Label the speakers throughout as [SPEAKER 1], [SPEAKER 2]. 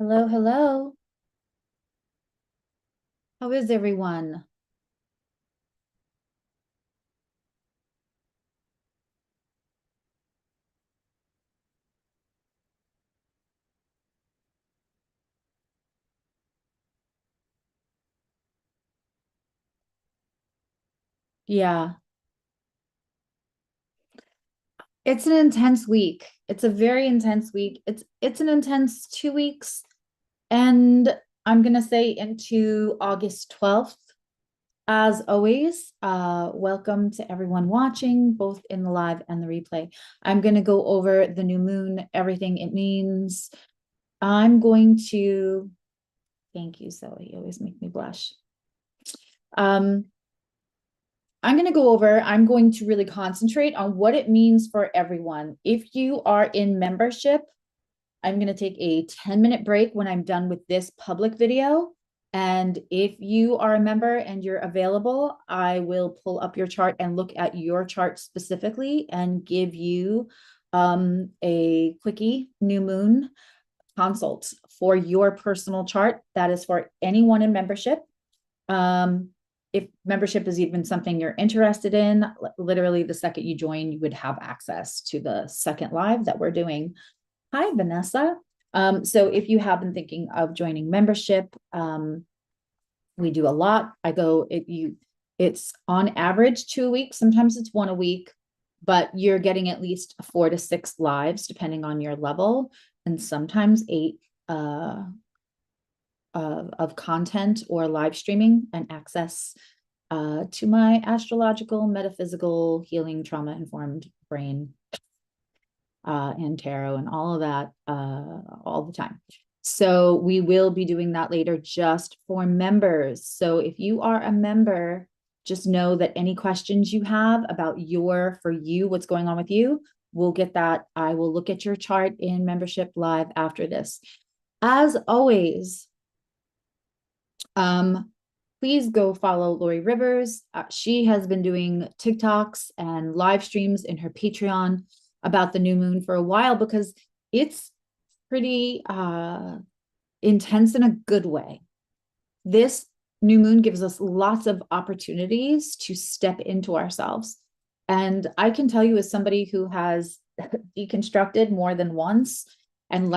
[SPEAKER 1] Hello, hello. How is everyone? Yeah, it's an intense week. It's a very intense week. It's an intense 2 weeks, and I'm gonna say into August 12th. As always, welcome to everyone watching, both in the live and the replay. I'm gonna go over the new moon, everything it means. I'm going to thank you, Zoe. You always make me blush. Um, I'm going to really concentrate on what it means for everyone. If you are in membership, I'm going to take a 10-minute break when I'm done with this public video. And if you are a member and you're available, I will pull up your chart and look at your chart specifically and give you a quickie new moon consult for your personal chart. That is for anyone in membership. Um, if membership is even something you're interested in, literally the second you join, you would have access to the second live that we're doing. Hi, Vanessa. So if you have been thinking of joining membership, we do a lot. It's on average 2 weeks. Sometimes it's one a week, but you're getting at least 4 to 6 lives, depending on your level, and sometimes 8 of content or live streaming and access to my astrological, metaphysical, healing, trauma informed brain and tarot and all of that all the time. So we will be doing that later just for members. So if you are a member, just know that any questions you have about for you, what's going on with you, we'll get that. I will look at your chart in membership live after this. As always, please go follow Lori Rivers. She has been doing TikToks and live streams in her Patreon about the new moon for a while because it's pretty intense in a good way. This new moon gives us lots of opportunities to step into ourselves. And I can tell you, as somebody who has deconstructed more than once and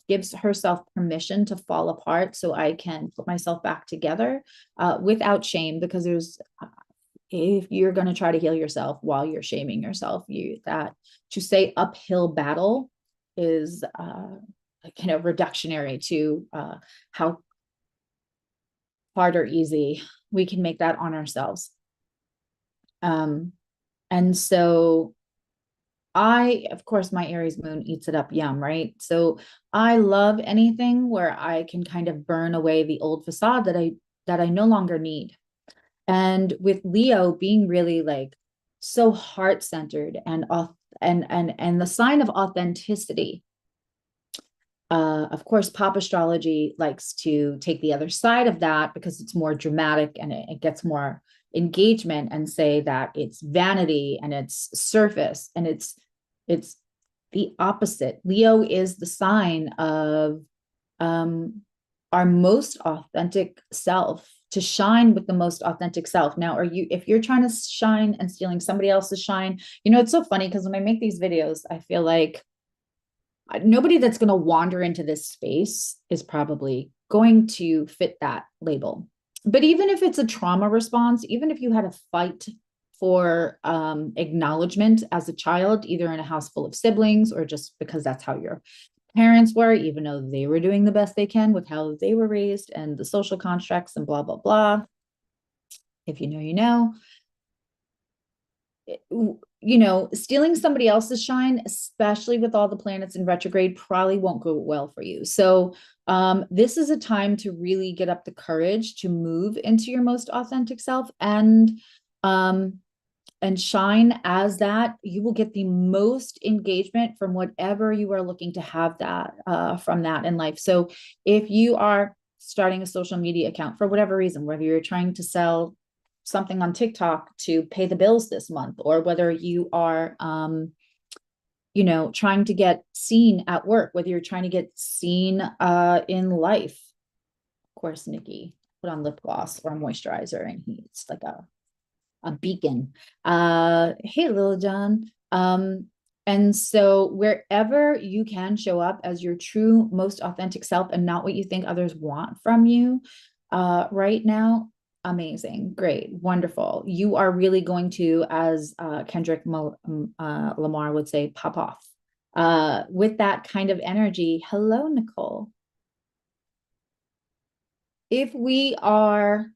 [SPEAKER 1] gives herself permission to fall apart so I can put myself back together without shame, because if you're going to try to heal yourself while you're shaming yourself, that to say uphill battle is reductionary to how hard or easy we can make that on ourselves. And so of course, my Aries moon eats it up, yum, right? So I love anything where I can kind of burn away the old facade that I no longer need. And with Leo being really like so heart-centered and the sign of authenticity, of course, pop astrology likes to take the other side of that because it's more dramatic and it gets more engagement and say that it's vanity and it's surface, and it's the opposite. Leo is the sign of our most authentic self, to shine with the most authentic self. Now, if you're trying to shine and stealing somebody else's shine, it's so funny because when I make these videos, I feel like nobody that's going to wander into this space is probably going to fit that label. But even if it's a trauma response, even if you had a fight for acknowledgement as a child, either in a house full of siblings or just because that's how your parents were, even though they were doing the best they can with how they were raised and the social constructs and blah, blah, blah. If you know, you know. Stealing somebody else's shine, especially with all the planets in retrograde, probably won't go well for you. So this is a time to really get up the courage to move into your most authentic self and shine as that. You will get the most engagement from whatever you are looking to have that from that in life. So if you are starting a social media account for whatever reason, whether you're trying to sell something on TikTok to pay the bills this month, or whether you are trying to get seen at work, whether you're trying to get seen in life. Of course, Nikki put on lip gloss or a moisturizer, and he's like a beacon. Hey, Lil John. And so wherever you can show up as your true, most authentic self and not what you think others want from you right now, amazing, great, wonderful. You are really going to, as Kendrick Lamar would say, pop off with that kind of energy. Hello, Nicole. If we are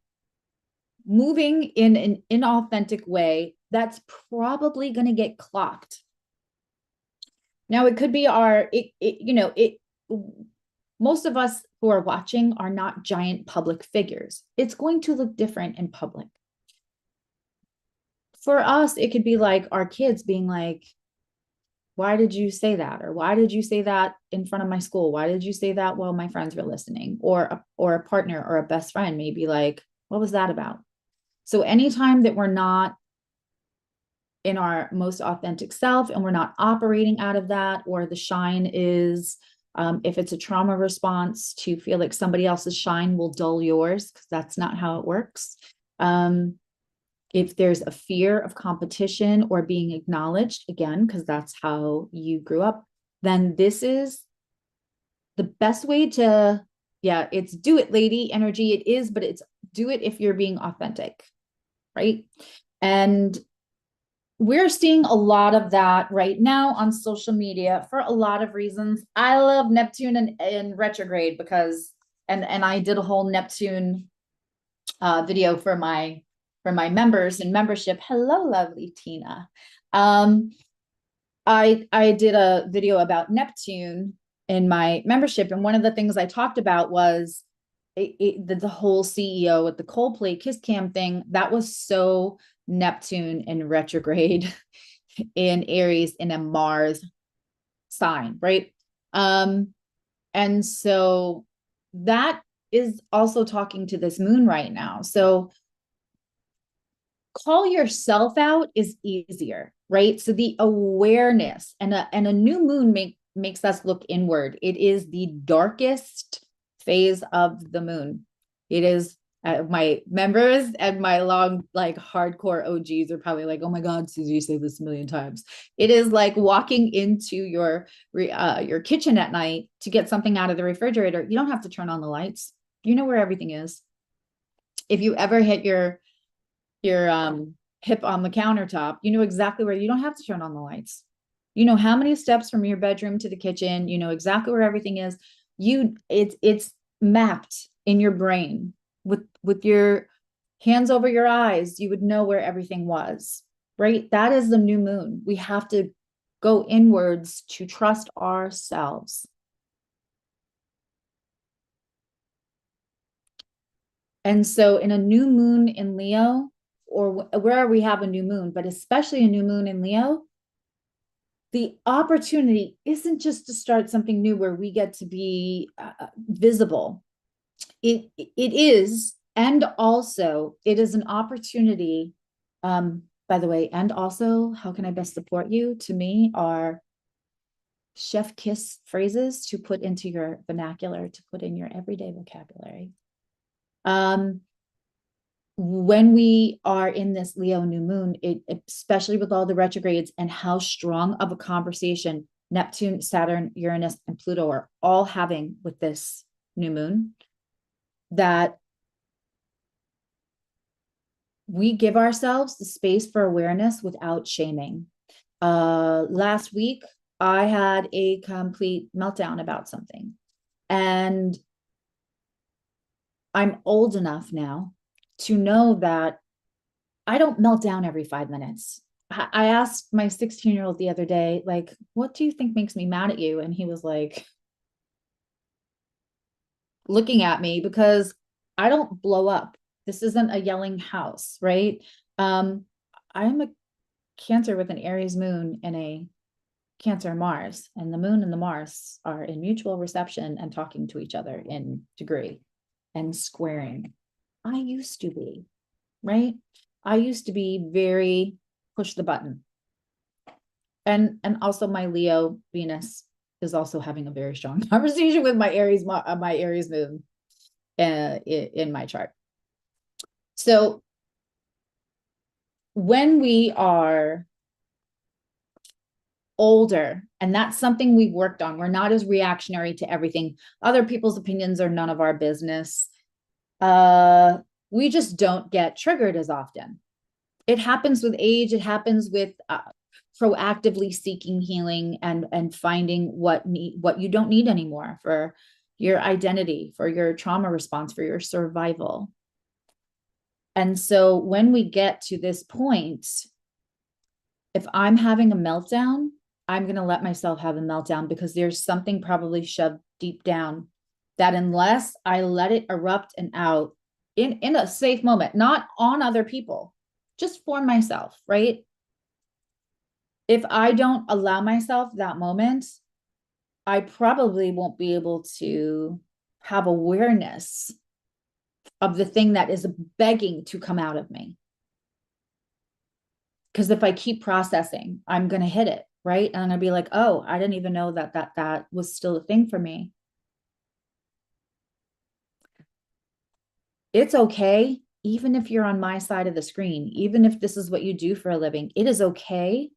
[SPEAKER 1] moving in an inauthentic way, that's probably going to get clocked. Now, it could be most of us who are watching are not giant public figures. It's going to look different in public. For us, it could be like our kids being like, why did you say that? Or why did you say that in front of my school? Why did you say that while my friends were listening? Or a partner or a best friend may be like, what was that about? So anytime that we're not in our most authentic self and we're not operating out of that, or the shine is, if it's a trauma response, to feel like somebody else's shine will dull yours, because that's not how it works. If there's a fear of competition or being acknowledged, again, because that's how you grew up, then this is the best way to, yeah, it's do it, lady energy. It is, but it's do it if you're being authentic, right? And we're seeing a lot of that right now on social media for a lot of reasons. I love Neptune in retrograde because, and I did a whole Neptune video for my members and membership. Hello, lovely Tina. I did a video about Neptune in my membership, and one of the things I talked about was the whole CEO with the Coldplay Kiss Cam thing. That was so Neptune in retrograde in Aries in a Mars sign, right? And so that is also talking to this moon right now. So call yourself out is easier, right? So the awareness, and a new moon makes us look inward. It is the darkest phase of the moon. It is, my members and my long, like, hardcore OGs are probably like, oh my God, Suzzy, you say this a million times. It is like walking into your kitchen at night to get something out of the refrigerator. You don't have to turn on the lights. You know where everything is. If you ever hit your hip on the countertop, you know exactly where. You don't have to turn on the lights. You know how many steps from your bedroom to the kitchen. You know exactly where everything is. It's mapped in your brain. With your hands over your eyes, you would know where everything was, right? That is the new moon. We have to go inwards to trust ourselves. And so in a new moon in Leo, or where we have a new moon, but especially a new moon in Leo, the opportunity isn't just to start something new where we get to be visible. It is, and also it is an opportunity. By the way, and also, how can I best support you? To me, are chef kiss phrases to put into your vernacular, to put in your everyday vocabulary. When we are in this Leo new moon, especially with all the retrogrades and how strong of a conversation Neptune, Saturn, Uranus, and Pluto are all having with this new moon, that we give ourselves the space for awareness without shaming. Last week, I had a complete meltdown about something, and I'm old enough now to know that I don't melt down every 5 minutes. I asked my 16-year-old the other day, like, what do you think makes me mad at you? And he was like, looking at me, because I don't blow up. This isn't a yelling house, right? I'm a Cancer with an Aries moon and a Cancer Mars, and the moon and the Mars are in mutual reception and talking to each other in degree and squaring. I used to be, right? I used to be very push the button. And also my Leo Venus is also having a very strong conversation with my Aries moon in my chart. So when we are older, and that's something we've worked on, we're not as reactionary to everything. Other people's opinions are none of our business. We just don't get triggered as often. It happens with age. It happens with proactively seeking healing and finding what you don't need anymore for your identity, for your trauma response, for your survival. And so when we get to this point, if I'm having a meltdown, I'm going to let myself have a meltdown, because there's something probably shoved deep down that, unless I let it erupt and out in a safe moment, not on other people, just for myself, right? If I don't allow myself that moment, I probably won't be able to have awareness of the thing that is begging to come out of me. Because if I keep processing, I'm going to hit it, right? And I'm going to be like, oh, I didn't even know that was still a thing for me. It's okay, even if you're on my side of the screen, even if this is what you do for a living, it is okay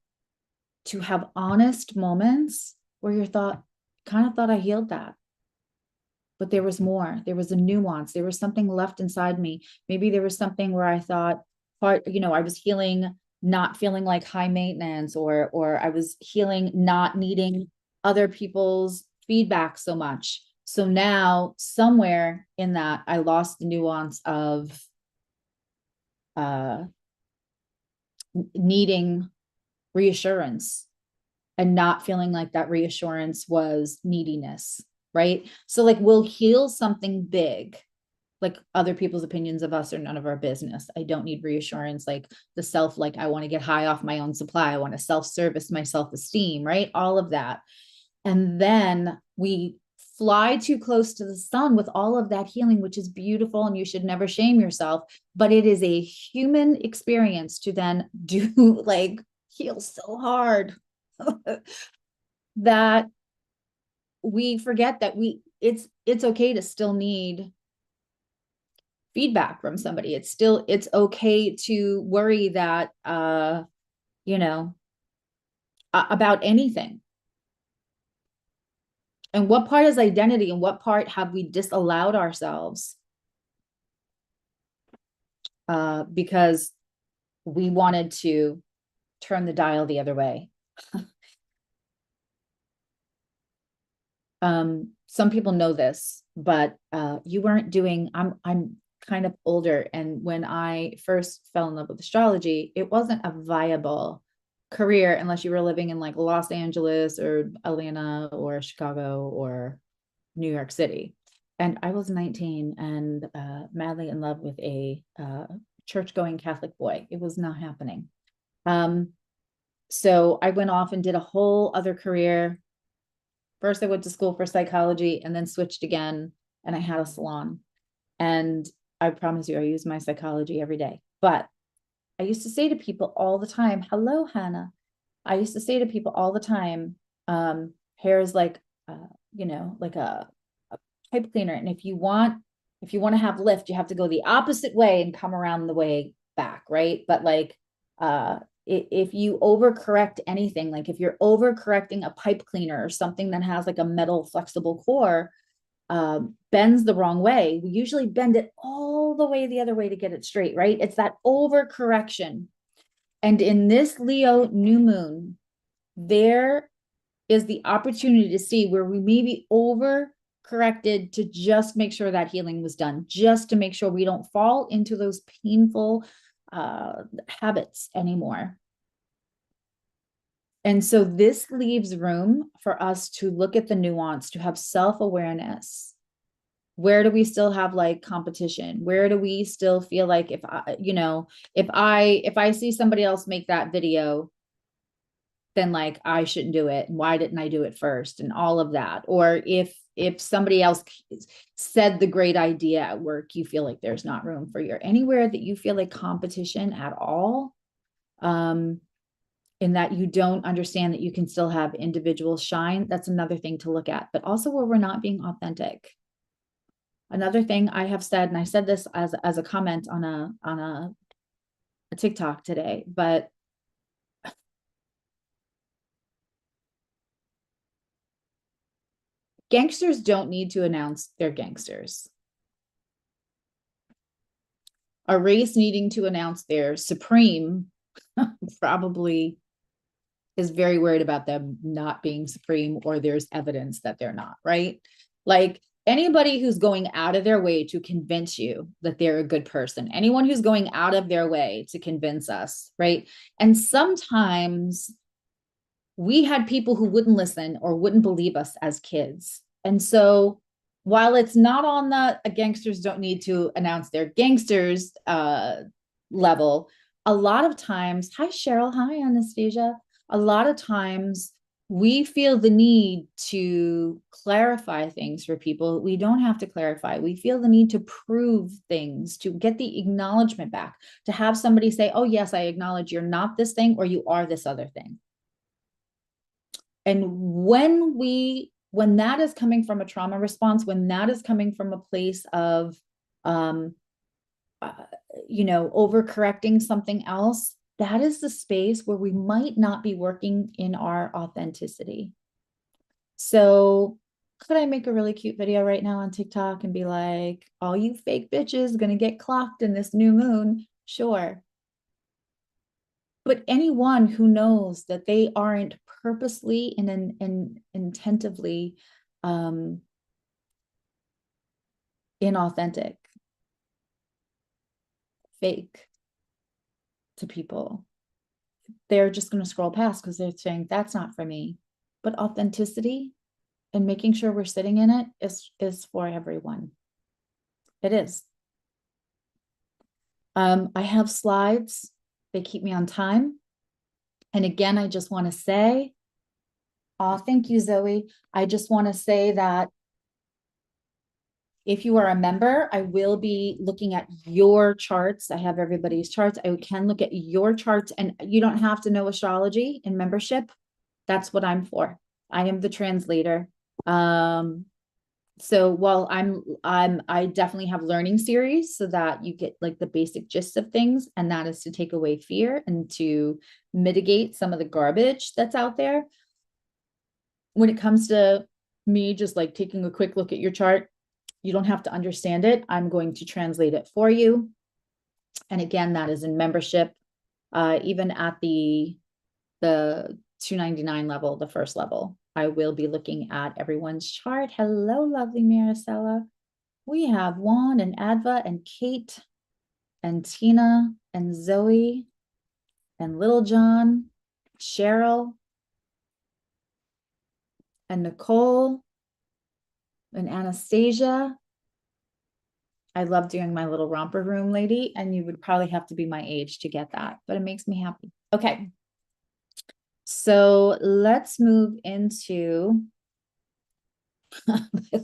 [SPEAKER 1] to have honest moments where you kind of thought I healed that. But there was more. There was a nuance. There was something left inside me. Maybe there was something where I thought, I was healing, not feeling like high maintenance, or I was healing, not needing other people's feedback so much. So now, somewhere in that, I lost the nuance of needing reassurance, and not feeling like that reassurance was neediness, right? So like, we'll heal something big, like other people's opinions of us are none of our business. I don't need reassurance. Like the self, like I want to get high off my own supply. I want to self-service my self-esteem, right? All of that. And then we fly too close to the sun with all of that healing, which is beautiful. And you should never shame yourself, but it is a human experience to then do like heal so hard that we forget that it's okay to still need feedback from somebody. It's okay to worry that about anything. And what part is identity, and what part have we disallowed ourselves because we wanted to turn the dial the other way? Some people know this, but you weren't doing, I'm kind of older. And when I first fell in love with astrology, it wasn't a viable career unless you were living in like Los Angeles or Atlanta or Chicago or New York City. And I was 19 and madly in love with a church-going Catholic boy. It was not happening. So I went off and did a whole other career. First, I went to school for psychology and then switched again, and I had a salon. And I promise you, I use my psychology every day. But I used to say to people all the time, hello, Hannah. I used to say to people all the time, hair is like, like a pipe cleaner. And if you want to have lift, you have to go the opposite way and come around the way back, right? But like, if you overcorrect anything, like if you're overcorrecting a pipe cleaner or something that has like a metal flexible core, bends the wrong way, we usually bend it all the way the other way to get it straight, right? It's that overcorrection. And in this Leo new moon, there is the opportunity to see where we maybe overcorrected to just make sure that healing was done, just to make sure we don't fall into those painful habits anymore. And so this leaves room for us to look at the nuance, to have self-awareness. Where do we still have like competition? Where do we still feel like if I see somebody else make that video, then like I shouldn't do it. And why didn't I do it first? And all of that. Or if somebody else said the great idea at work, you feel like there's not room for anywhere that you feel like competition at all. in that you don't understand that you can still have individual shine. That's another thing to look at, but also where we're not being authentic. Another thing I have said, and I said this as a comment on a TikTok today, but gangsters don't need to announce they're gangsters. A race needing to announce they're supreme probably is very worried about them not being supreme, or there's evidence that they're not, right? Like anybody who's going out of their way to convince you that they're a good person, anyone who's going out of their way to convince us, right? And sometimes we had people who wouldn't listen or wouldn't believe us as kids. And so while it's not on the gangsters don't need to announce their gangsters level, a lot of times, hi Cheryl, hi Anastasia, a lot of times we feel the need to clarify things for people. We don't have to clarify. We feel the need to prove things, to get the acknowledgement back, to have somebody say, oh yes, I acknowledge you're not this thing or you are this other thing. And when that is coming from a trauma response, when that is coming from a place of um overcorrecting something else, that is the space where we might not be working in our authenticity. So could I make a really cute video right now on TikTok and be like, all you fake bitches gonna get clocked in this new moon? Sure. But anyone who knows that they aren't purposely and intentively inauthentic, fake to people, they're just going to scroll past because they're saying that's not for me. But authenticity and making sure we're sitting in it is for everyone. It is. I have slides. They keep me on time. And again, I just want to say, oh, thank you, Zoe. I just want to say that if you are a member, I will be looking at your charts. I have everybody's charts. I can look at your charts, and you don't have to know astrology in membership. That's what I'm for. I am the translator. So while I definitely have learning series so that you get like the basic gist of things, and that is to take away fear and to mitigate some of the garbage that's out there. When it comes to me just like taking a quick look at your chart, you don't have to understand it. I'm going to translate it for you. And again, that is in membership, even at the $299 level, the first level. I will be looking at everyone's chart. Hello, lovely Maricela. We have Juan and Adva and Kate and Tina and Zoe and Little John, Cheryl and Nicole and Anastasia. I love doing my little romper room, lady, and you would probably have to be my age to get that, but it makes me happy. Okay. So let's move into, I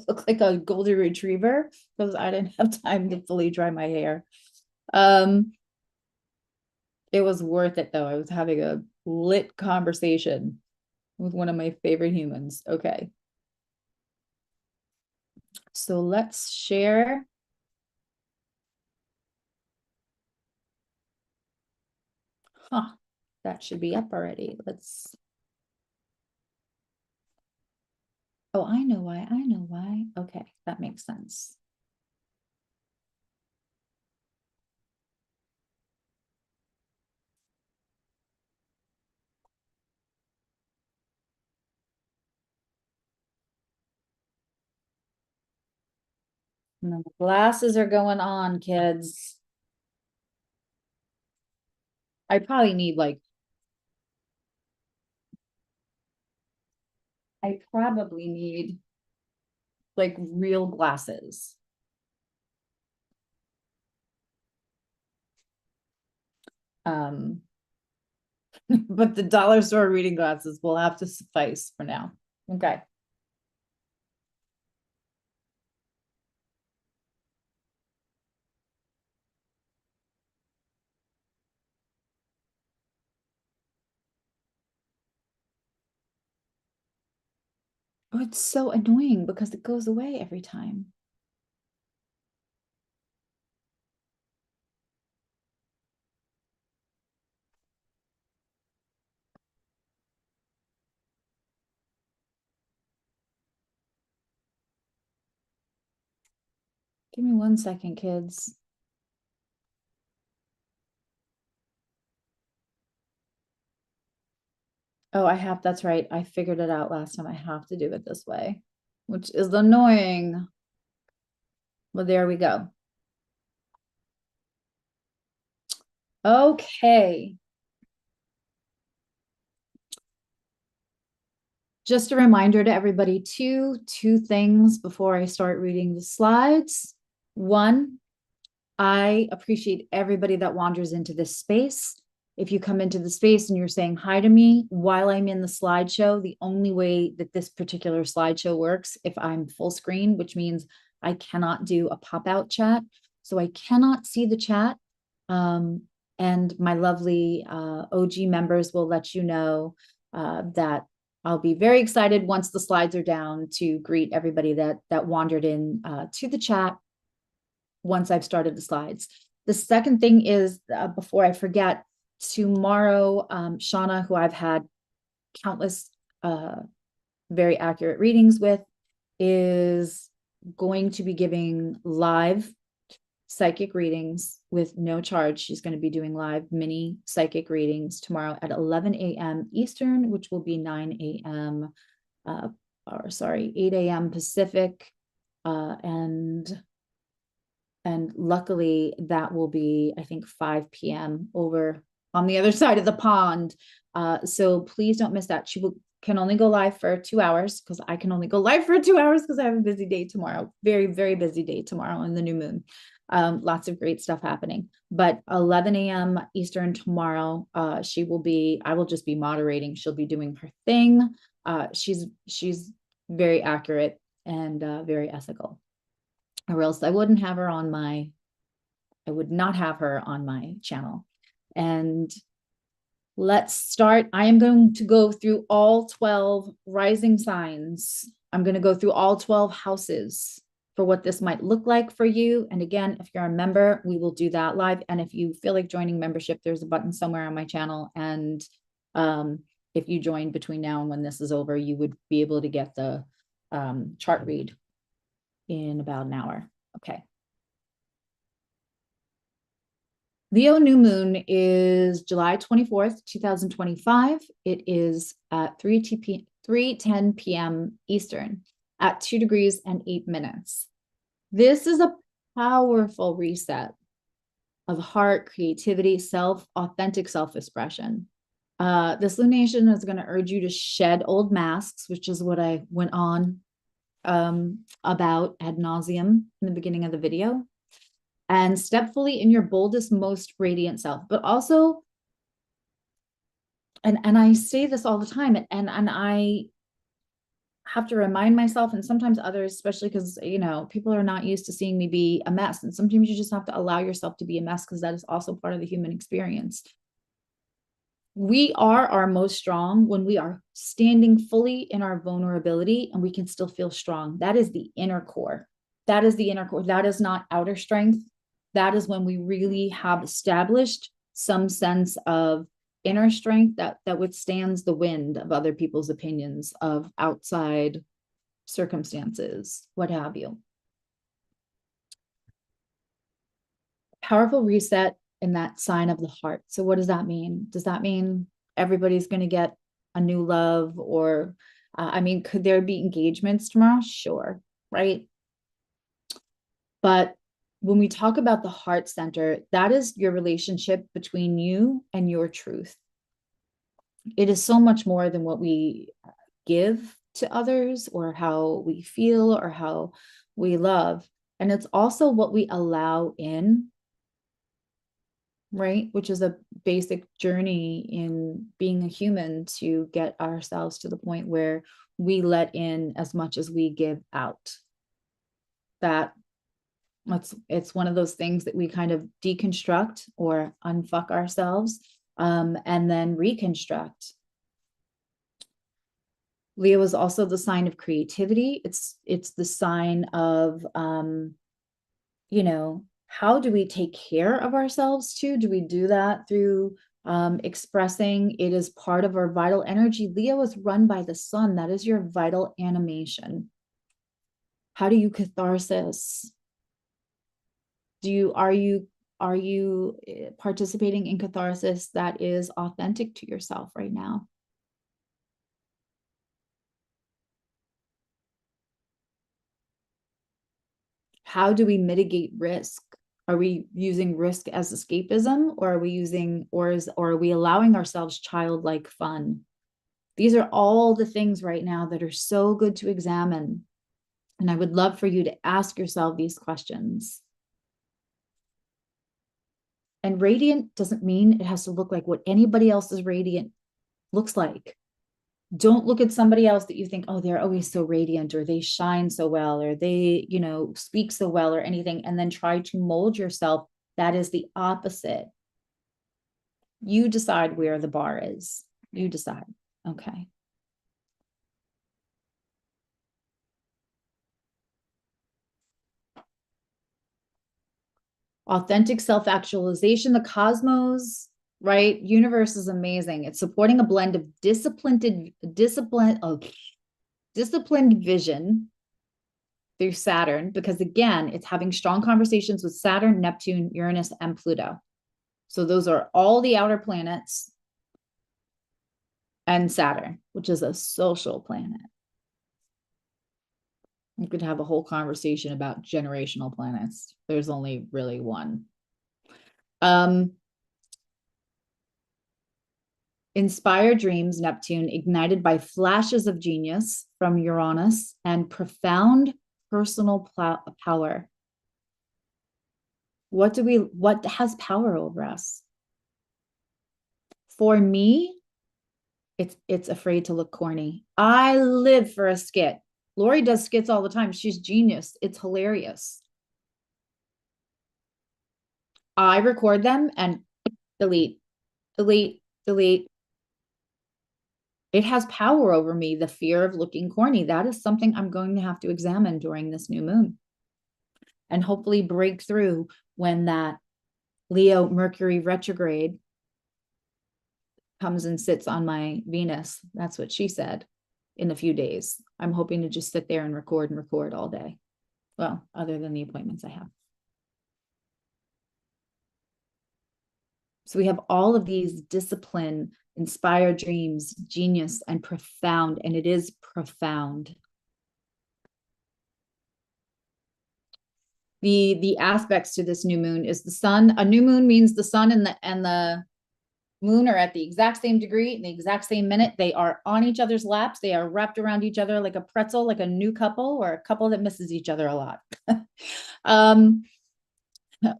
[SPEAKER 1] look like a golden retriever because I didn't have time to fully dry my hair. It was worth it though. I was having a lit conversation with one of my favorite humans. Okay. So let's share. Huh, that should be up already. Let's. Oh, I know why. I know why. Okay, that makes sense. And then the glasses are going on, kids. I probably need like, I probably need like real glasses. Um, but the dollar store reading glasses will have to suffice for now. Okay. it's so annoying because it goes away every time. Give me 1 second, kids. Oh, that's right. I figured it out last time. I have to do it this way, which is annoying. Well, there we go. Okay. Just a reminder to everybody, two things before I start reading the slides. One, I appreciate everybody that wanders into this space. If you come into the space and you're saying hi to me while I'm in the slideshow, the only way that this particular slideshow works, if I'm full screen, which means I cannot do a pop-out chat. So I cannot see the chat. And my lovely OG members will let you know that I'll be very excited once the slides are down to greet everybody that wandered in to the chat once I've started the slides. The second thing is, before I forget, tomorrow, Shauna, who I've had countless very accurate readings with, is going to be giving live psychic readings with no charge. She's going to be doing live mini psychic readings tomorrow at 11 a.m. Eastern, which will be 9 a.m. 8 a.m. Pacific. And luckily that will be, I think, 5 p.m. over on the other side of the pond. So please don't miss that. Can only go live for 2 hours because I can only go live for 2 hours because I have a busy day tomorrow. Very, very busy day tomorrow in the new moon. Lots of great stuff happening. But 11 a.m. Eastern tomorrow, I will just be moderating. She'll be doing her thing. She's very accurate and very ethical. Or else I would not have her on my channel. And let's start. I am going to go through all 12 rising signs. I'm going to go through all 12 houses for what this might look like for you. And again, if you're a member, we will do that live. And if you feel like joining membership, there's a button somewhere on my channel. And if you join between now and when this is over, you would be able to get the chart read in about an hour. Okay. Leo new moon is July 24th, 2025. It is at 3:10 p.m. Eastern at 2 degrees and 8 minutes. This is a powerful reset of heart, creativity, authentic self-expression. This lunation is going to urge you to shed old masks, which is what I went on about ad nauseum in the beginning of the video, and step fully in your boldest, most radiant self. But also, and I say this all the time, and I have to remind myself, and sometimes others, especially because, people are not used to seeing me be a mess. And sometimes you just have to allow yourself to be a mess because that is also part of the human experience. We are our most strong when we are standing fully in our vulnerability and we can still feel strong. That is the inner core. That is the inner core. That is not outer strength. That is when we really have established some sense of inner strength that withstands the wind of other people's opinions, of outside circumstances, what have you. Powerful reset in that sign of the heart. So what does that mean? Does that mean everybody's going to get a new love? Or, could there be engagements tomorrow? Sure, right? But when we talk about the heart center, that is your relationship between you and your truth. It is so much more than what we give to others or how we feel or how we love. And it's also what we allow in, right? Which is a basic journey in being a human, to get ourselves to the point where we let in as much as we give out. It's one of those things that we kind of deconstruct or unfuck ourselves, and then reconstruct. Leo is also the sign of creativity. It's the sign of how do we take care of ourselves too? Do we do that through expressing? It is part of our vital energy. Leo is run by the sun. That is your vital animation. How do you catharsis? Are you participating in catharsis that is authentic to yourself right now? How do we mitigate risk? Are we using risk as escapism, or are we allowing ourselves childlike fun? These are all the things right now that are so good to examine. And I would love for you to ask yourself these questions. And radiant doesn't mean it has to look like what anybody else's radiant looks like. Don't look at somebody else that you think, oh, they're always so radiant, or they shine so well, or they, speak so well, or anything, and then try to mold yourself. That is the opposite. You decide where the bar is. You decide. Okay. Authentic self-actualization, the cosmos, right? Universe is amazing. It's supporting a blend of disciplined vision through Saturn, because again, it's having strong conversations with Saturn, Neptune, Uranus, and Pluto. So those are all the outer planets, and Saturn, which is a social planet. You could have a whole conversation about generational planets. There's only really one. Inspired dreams, Neptune, ignited by flashes of genius from Uranus and profound personal power. What has power over us? For me, it's afraid to look corny. I live for a skit. Lori does skits all the time. She's genius. It's hilarious. I record them and delete, delete, delete. It has power over me, the fear of looking corny. That is something I'm going to have to examine during this new moon, and hopefully break through when that Leo Mercury retrograde comes and sits on my Venus. That's what she said, in a few days. I'm hoping to just sit there and record all day. Well, other than the appointments I have. So we have all of these discipline, inspired dreams, genius, and profound, and it is profound. The aspects to this new moon is the sun. A new moon means the sun and the moon are at the exact same degree in the exact same minute. They are on each other's laps. They are wrapped around each other like a pretzel, like a new couple or a couple that misses each other a lot.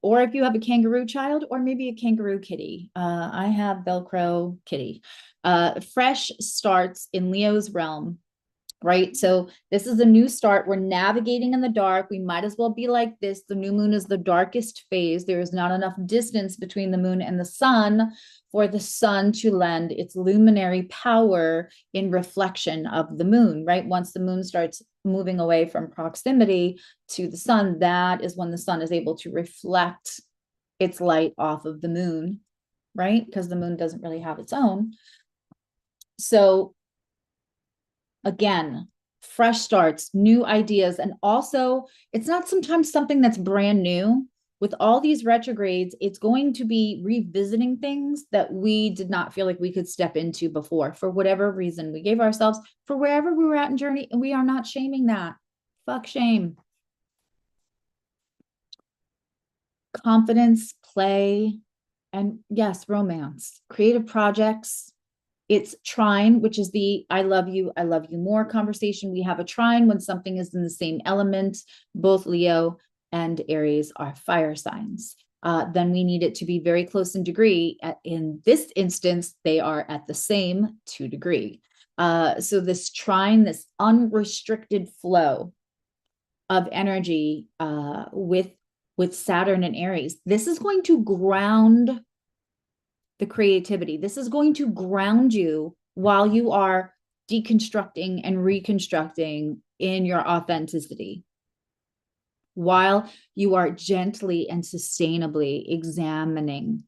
[SPEAKER 1] Or if you have a kangaroo child, or maybe a kangaroo kitty. I have Velcro kitty. Fresh starts in Leo's realm, right? So this is a new start. We're navigating in the dark. We might as well be like this. The new moon is the darkest phase. There is not enough distance between the moon and the sun for the sun to lend its luminary power in reflection of the moon, right? Once the moon starts moving away from proximity to the sun, that is when the sun is able to reflect its light off of the moon, right? Because the moon doesn't really have its own. So again, fresh starts, new ideas. And also, it's not sometimes something that's brand new. With all these retrogrades, it's going to be revisiting things that we did not feel like we could step into before, for whatever reason we gave ourselves, for wherever we were at in journey. And we are not shaming that. Fuck shame. Confidence, play, and yes, romance, creative projects. It's trine, which is the I love you more conversation. We have a trine when something is in the same element. Both Leo and Aries are fire signs. Then we need it to be very close in degree. In this instance, they are at the same 2 degree. So this trine, this unrestricted flow of energy with Saturn and Aries, this is going to ground the creativity. This is going to ground you while you are deconstructing and reconstructing in your authenticity while you are gently and sustainably examining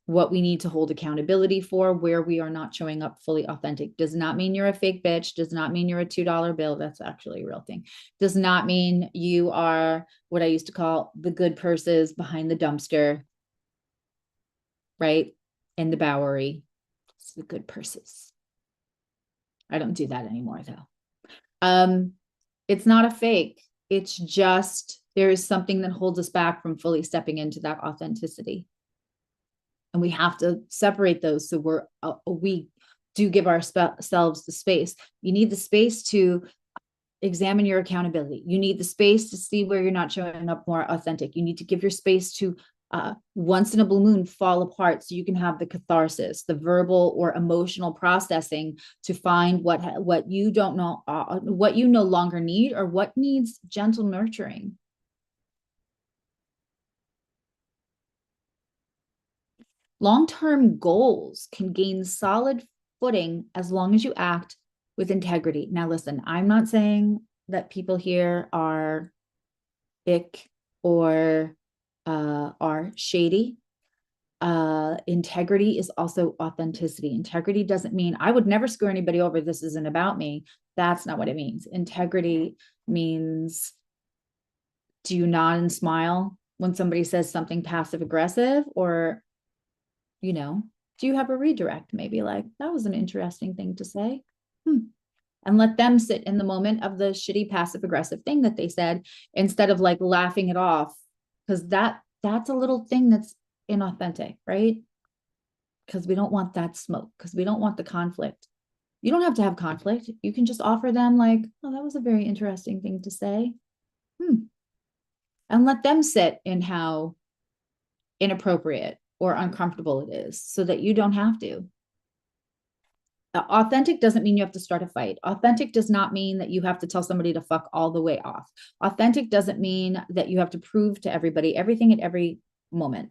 [SPEAKER 1] what we need to hold accountability for, where we are not showing up fully authentic. Does not mean you're a fake bitch. Does not mean you're a $2 bill. That's actually a real thing. Does not mean you are what I used to call the good purses behind the dumpster, right? In the Bowery. It's the good purses. I don't do that anymore though. It's not a fake. It's just there is something that holds us back from fully stepping into that authenticity. And we have to separate those so we do give ourselves the space. You need the space to examine your accountability. You need the space to see where you're not showing up more authentic. You need to give your space to once in a blue moon fall apart so you can have the catharsis, the verbal or emotional processing to find what you don't know, what you no longer need, or what needs gentle nurturing. Long-term goals can gain solid footing as long as you act with integrity. Now, listen, I'm not saying that people here are ick or are shady. Integrity is also authenticity. Integrity doesn't mean I would never screw anybody over. This isn't about me. That's not what it means. Integrity means, do you nod and smile when somebody says something passive aggressive, or do you have a redirect? Maybe like, that was an interesting thing to say. And let them sit in the moment of the shitty passive aggressive thing that they said, instead of like laughing it off. Because that's a little thing that's inauthentic, right? Because we don't want that smoke, because we don't want the conflict. You don't have to have conflict. You can just offer them like, oh, that was a very interesting thing to say. And let them sit in how inappropriate or uncomfortable it is, so that you don't have to. Authentic doesn't mean you have to start a fight. Authentic does not mean that you have to tell somebody to fuck all the way off. Authentic doesn't mean that you have to prove to everybody everything at every moment.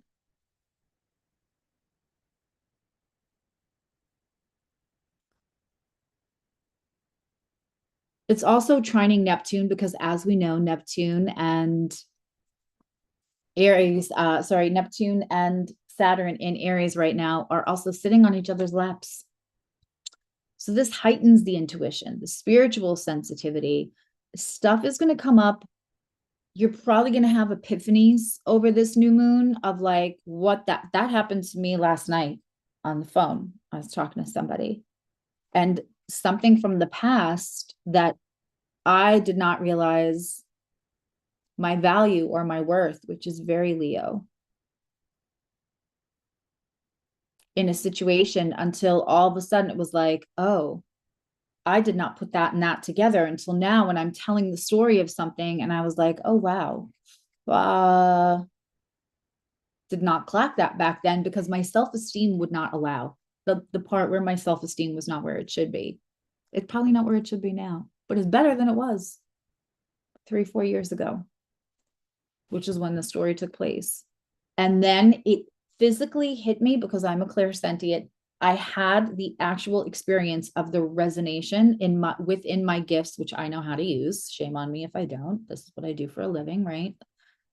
[SPEAKER 1] It's also trining Neptune, because as we know, Neptune and Neptune and Saturn in Aries right now are also sitting on each other's laps. So this heightens the intuition, the spiritual sensitivity. Stuff is going to come up. You're probably going to have epiphanies over this new moon of like, what that happened to me last night on the phone. I was talking to somebody, and something from the past that I did not realize my value or my worth, which is very Leo, in a situation, until all of a sudden it was like, oh, I did not put that and that together until now when I'm telling the story of something. And I was like, oh, wow. Did not clock that back then, because my self-esteem would not allow the part where my self-esteem was not where it should be. It's probably not where it should be now, but it's better than it was 3-4 years ago, which is when the story took place. And then it physically hit me, because I'm a clairsentient. I had the actual experience of the resonation within my gifts, which I know how to use. Shame on me if I don't. This is what I do for a living, right?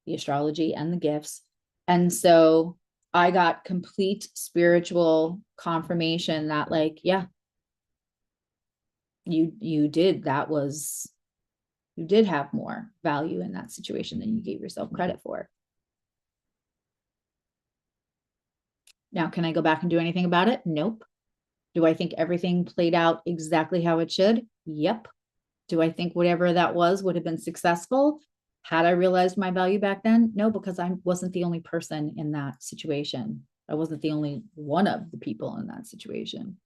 [SPEAKER 1] The astrology and the gifts. And so I got complete spiritual confirmation that like, yeah, you did have more value in that situation than you gave yourself credit for. Now, can I go back and do anything about it? Nope. Do I think everything played out exactly how it should? Yep. Do I think whatever that was would have been successful had I realized my value back then? No, because I wasn't the only person in that situation. I wasn't the only one of the people in that situation.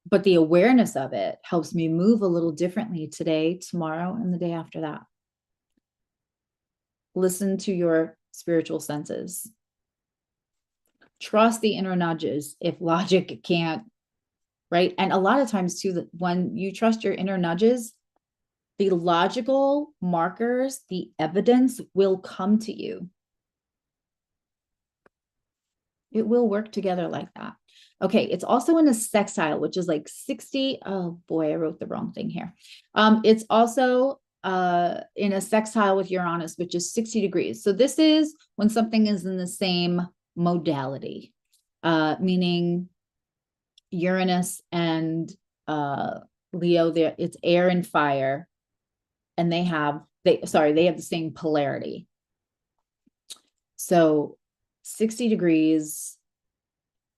[SPEAKER 1] But the awareness of it helps me move a little differently today, tomorrow, and the day after that. Listen to your spiritual senses. Trust the inner nudges if logic can't, right? And a lot of times too, when you trust your inner nudges, the logical markers, the evidence will come to you. It will work together like that. Okay, it's also in a sextile, which is like 60. Oh boy, I wrote the wrong thing here. It's also in a sextile with Uranus, which is 60 degrees. So this is when something is in the same modality, meaning Uranus and Leo, there it's air and fire, and they have the same polarity. So 60 degrees,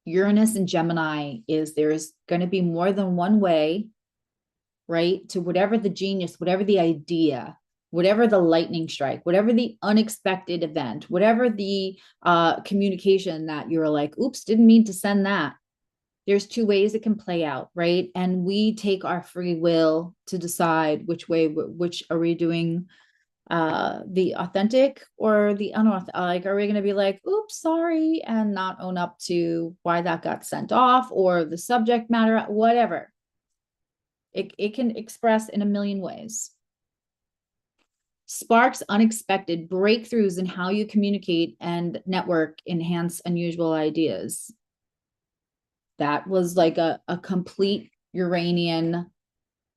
[SPEAKER 1] Uranus and Gemini is there's going to be more than one way, right? To whatever the genius, whatever the idea, whatever the lightning strike, whatever the unexpected event, whatever the communication that you're like, oops, didn't mean to send that. There's two ways it can play out, right? And we take our free will to decide which way, which are we doing, the authentic or the unauthentic? Like, are we going to be like, oops, sorry, and not own up to why that got sent off, or the subject matter, whatever. It can express in a million ways. Sparks unexpected breakthroughs in how you communicate and network, enhance unusual ideas. That was like a complete Uranian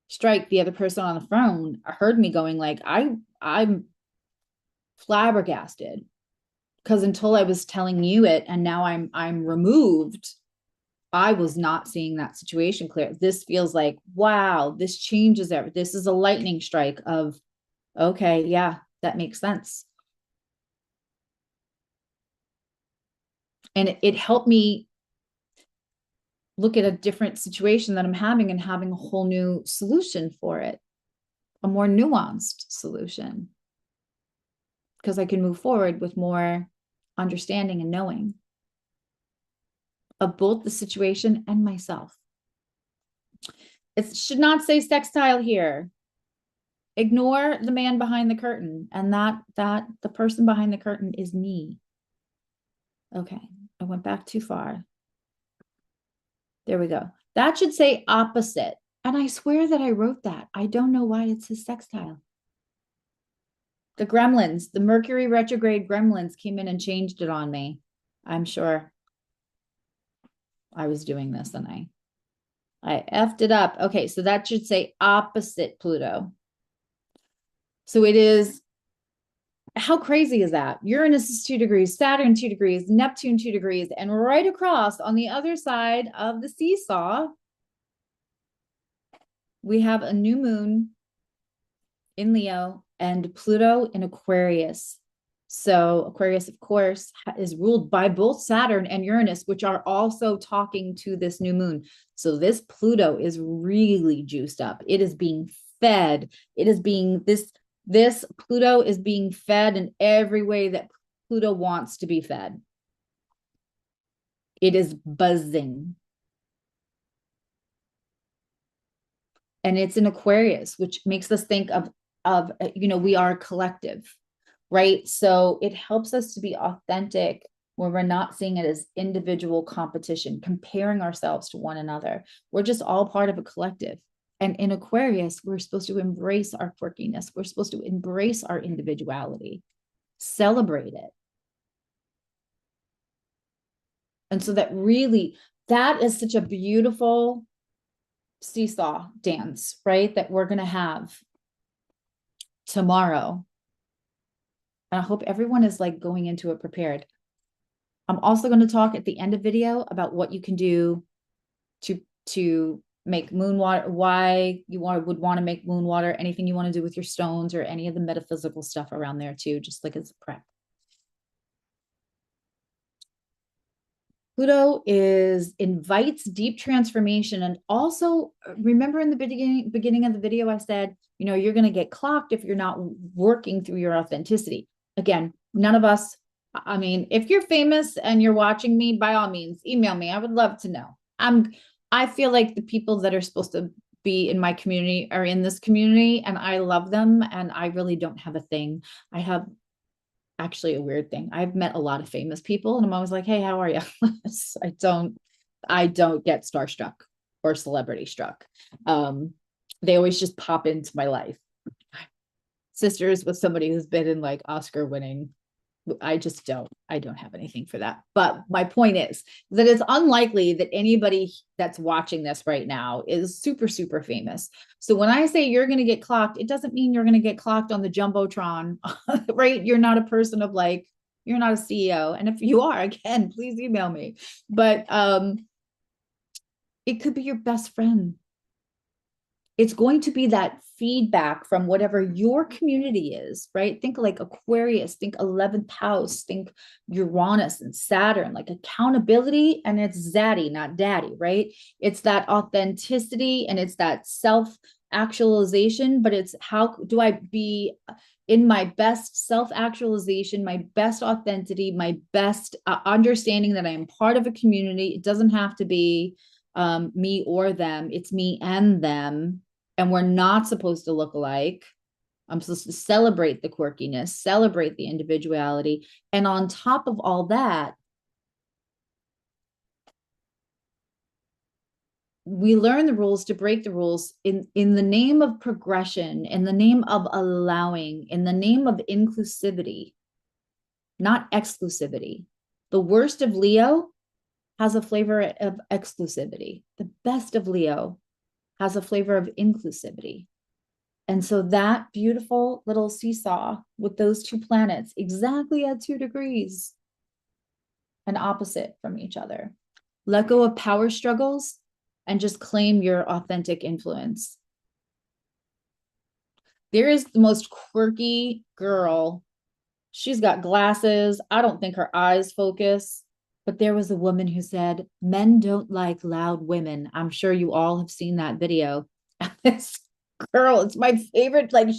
[SPEAKER 1] strike. The other person on the phone heard me going like, I'm flabbergasted, because until I was telling you it, and now I'm removed, I was not seeing that situation clear. This feels like, wow, this changes everything. This is a lightning strike of, okay, yeah, that makes sense. And it helped me look at a different situation that I'm having and having a whole new solution for it, a more nuanced solution, because I can move forward with more understanding and knowing of both the situation and myself. It should not say sextile here. Ignore the man behind the curtain, and that the person behind the curtain is me. Okay, I went back too far. There we go. That should say opposite. And I swear that I wrote that. I don't know why it says sextile. The gremlins, the Mercury retrograde gremlins came in and changed it on me. I'm sure I was doing this and I effed it up. Okay, so that should say opposite Pluto. So it is, how crazy is that? Uranus is 2 degrees, Saturn 2 degrees, Neptune 2 degrees, and right across on the other side of the seesaw, we have a new moon in Leo and Pluto in Aquarius. So Aquarius, of course, is ruled by both Saturn and Uranus, which are also talking to this new moon. So this Pluto is really juiced up. It is being fed. It is being this Pluto is being fed in every way that Pluto wants to be fed. It is buzzing. And it's in Aquarius, which makes us think of we are a collective, right? So it helps us to be authentic when we're not seeing it as individual competition, comparing ourselves to one another. We're just all part of a collective. And in Aquarius, we're supposed to embrace our quirkiness. We're supposed to embrace our individuality, celebrate it. And so that is such a beautiful seesaw dance, right? That we're going to have tomorrow. And I hope everyone is like going into it prepared. I'm also going to talk at the end of video about what you can do to make moon water, why you would want to make moon water, anything you want to do with your stones, or any of the metaphysical stuff around there too, just like as a prep. Pluto invites deep transformation. And also remember in the beginning of the video, I said, you're going to get clocked if you're not working through your authenticity. Again, none of us, I mean, if you're famous and you're watching me, by all means, email me. I would love to know. I feel like the people that are supposed to be in my community are in this community, and I love them. And I really don't have a thing. I have actually a weird thing. I've met a lot of famous people and I'm always like, hey, how are you? I don't get starstruck or celebrity struck. They always just pop into my life. Sisters with somebody who's been in like Oscar winning I just I don't have anything for that. But my point is that it's unlikely that anybody that's watching this right now is super, super famous. So when I say you're going to get clocked, it doesn't mean you're going to get clocked on the Jumbotron, right? You're not a person of like, you're not a CEO. And if you are, again, please email me. But it could be your best friend. It's going to be that feedback from whatever your community is, right? Think like Aquarius, think 11th house, think Uranus and Saturn, like accountability. And it's zaddy, not daddy, right? It's that authenticity and it's that self actualization, but it's how do I be in my best self actualization, my best authenticity, my best understanding that I am part of a community. It doesn't have to be me or them, it's me and them. And we're not supposed to look alike. I'm supposed to celebrate the quirkiness, celebrate the individuality. And on top of all that, we learn the rules to break the rules in the name of progression, in the name of allowing, in the name of inclusivity, not exclusivity. The worst of Leo has a flavor of exclusivity. The best of Leo has a flavor of inclusivity. And so that beautiful little seesaw with those two planets exactly at 2 degrees and opposite from each other. Let go of power struggles and just claim your authentic influence. There is the most quirky girl. She's got glasses. I don't think her eyes focus. But there was a woman who said, men don't like loud women. I'm sure you all have seen that video. This girl, it's my favorite, like,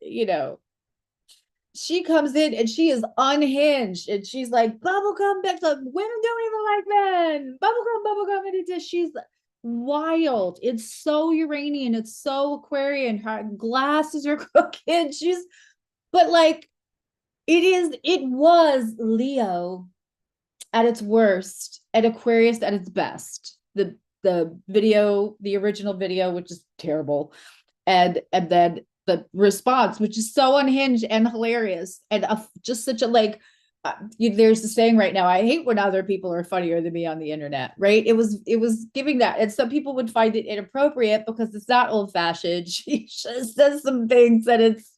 [SPEAKER 1] you know, she comes in and she is unhinged and she's like, bubblegum, women don't even like men. Bubblegum, and it's she's wild. It's so Uranian, it's so Aquarian. Her glasses are crooked. But like, it was Leo at its worst and Aquarius at its best. The video, the original video, which is terrible, and then the response, which is so unhinged and hilarious, and just such a like. There's the saying right now, I hate when other people are funnier than me on the internet, right? It was giving that, and some people would find it inappropriate because it's not old fashioned. She just says some things that it's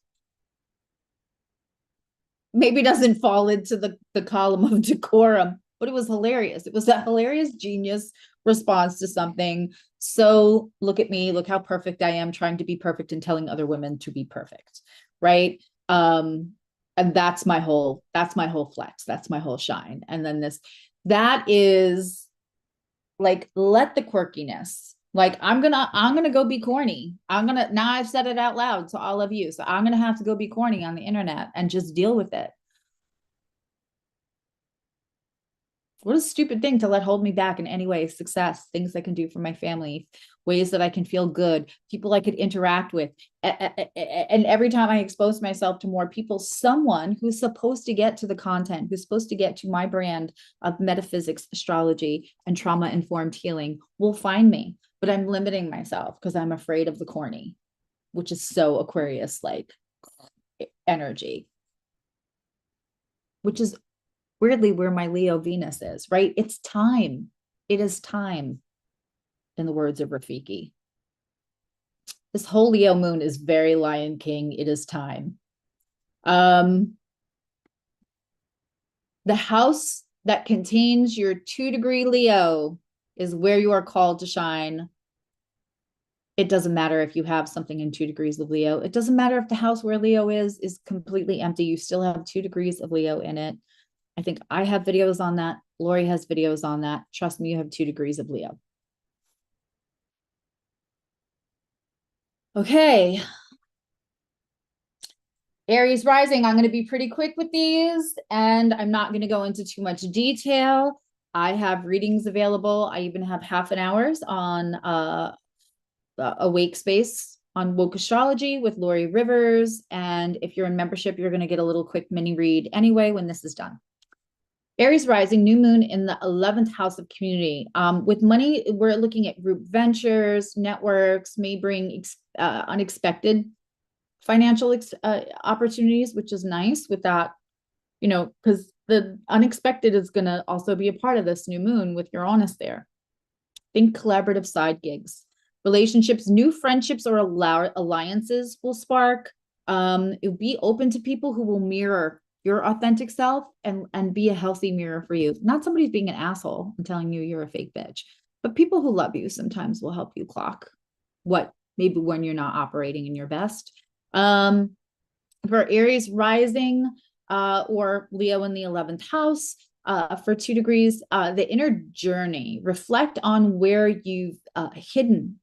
[SPEAKER 1] maybe doesn't fall into the column of decorum, but it was hilarious. It was a hilarious genius response to something. So look at me, look how perfect I am, trying to be perfect and telling other women to be perfect, right? And that's my whole flex, that's my whole shine. And then that is like, let the quirkiness, like, I'm gonna go be corny. Now I've said it out loud to all of you. So I'm gonna have to go be corny on the internet and just deal with it. What a stupid thing to let hold me back in any way. Success, things I can do for my family, ways that I can feel good, people I could interact with. And every time I expose myself to more people, someone who's supposed to get to the content, who's supposed to get to my brand of metaphysics, astrology, and trauma-informed healing will find me. But I'm limiting myself because I'm afraid of the corny, which is so Aquarius like energy, which is weirdly where my Leo Venus is, right? It's time. It is time, in the words of Rafiki. This whole Leo moon is very Lion King. It is time. The house that contains your 2-degree Leo is where you are called to shine. It doesn't matter if you have something in 2 degrees of Leo. It doesn't matter if the house where Leo is completely empty. You still have 2 degrees of Leo in it. I think I have videos on that. Lori has videos on that. Trust me, you have 2 degrees of Leo. Okay. Aries rising, I'm going to be pretty quick with these, and I'm not going to go into too much detail. I have readings available. I even have half an hours on Awake Space on Woke Astrology with Lori Rivers. And if you're in membership, you're going to get a little quick mini read anyway when this is done. Aries rising, new moon in the 11th house of community. With money, we're looking at group ventures, networks, may bring unexpected financial opportunities, which is nice with that, you know, because the unexpected is going to also be a part of this new moon with your honest there. Think collaborative side gigs, relationships, new friendships or alliances will spark. It'll be open to people who will mirror your authentic self and be a healthy mirror for you. Not somebody's being an asshole and telling you you're a fake bitch, but people who love you sometimes will help you clock what maybe when you're not operating in your best. For Aries rising or Leo in the 11th house, for 2 degrees, the inner journey, reflect on where you've hidden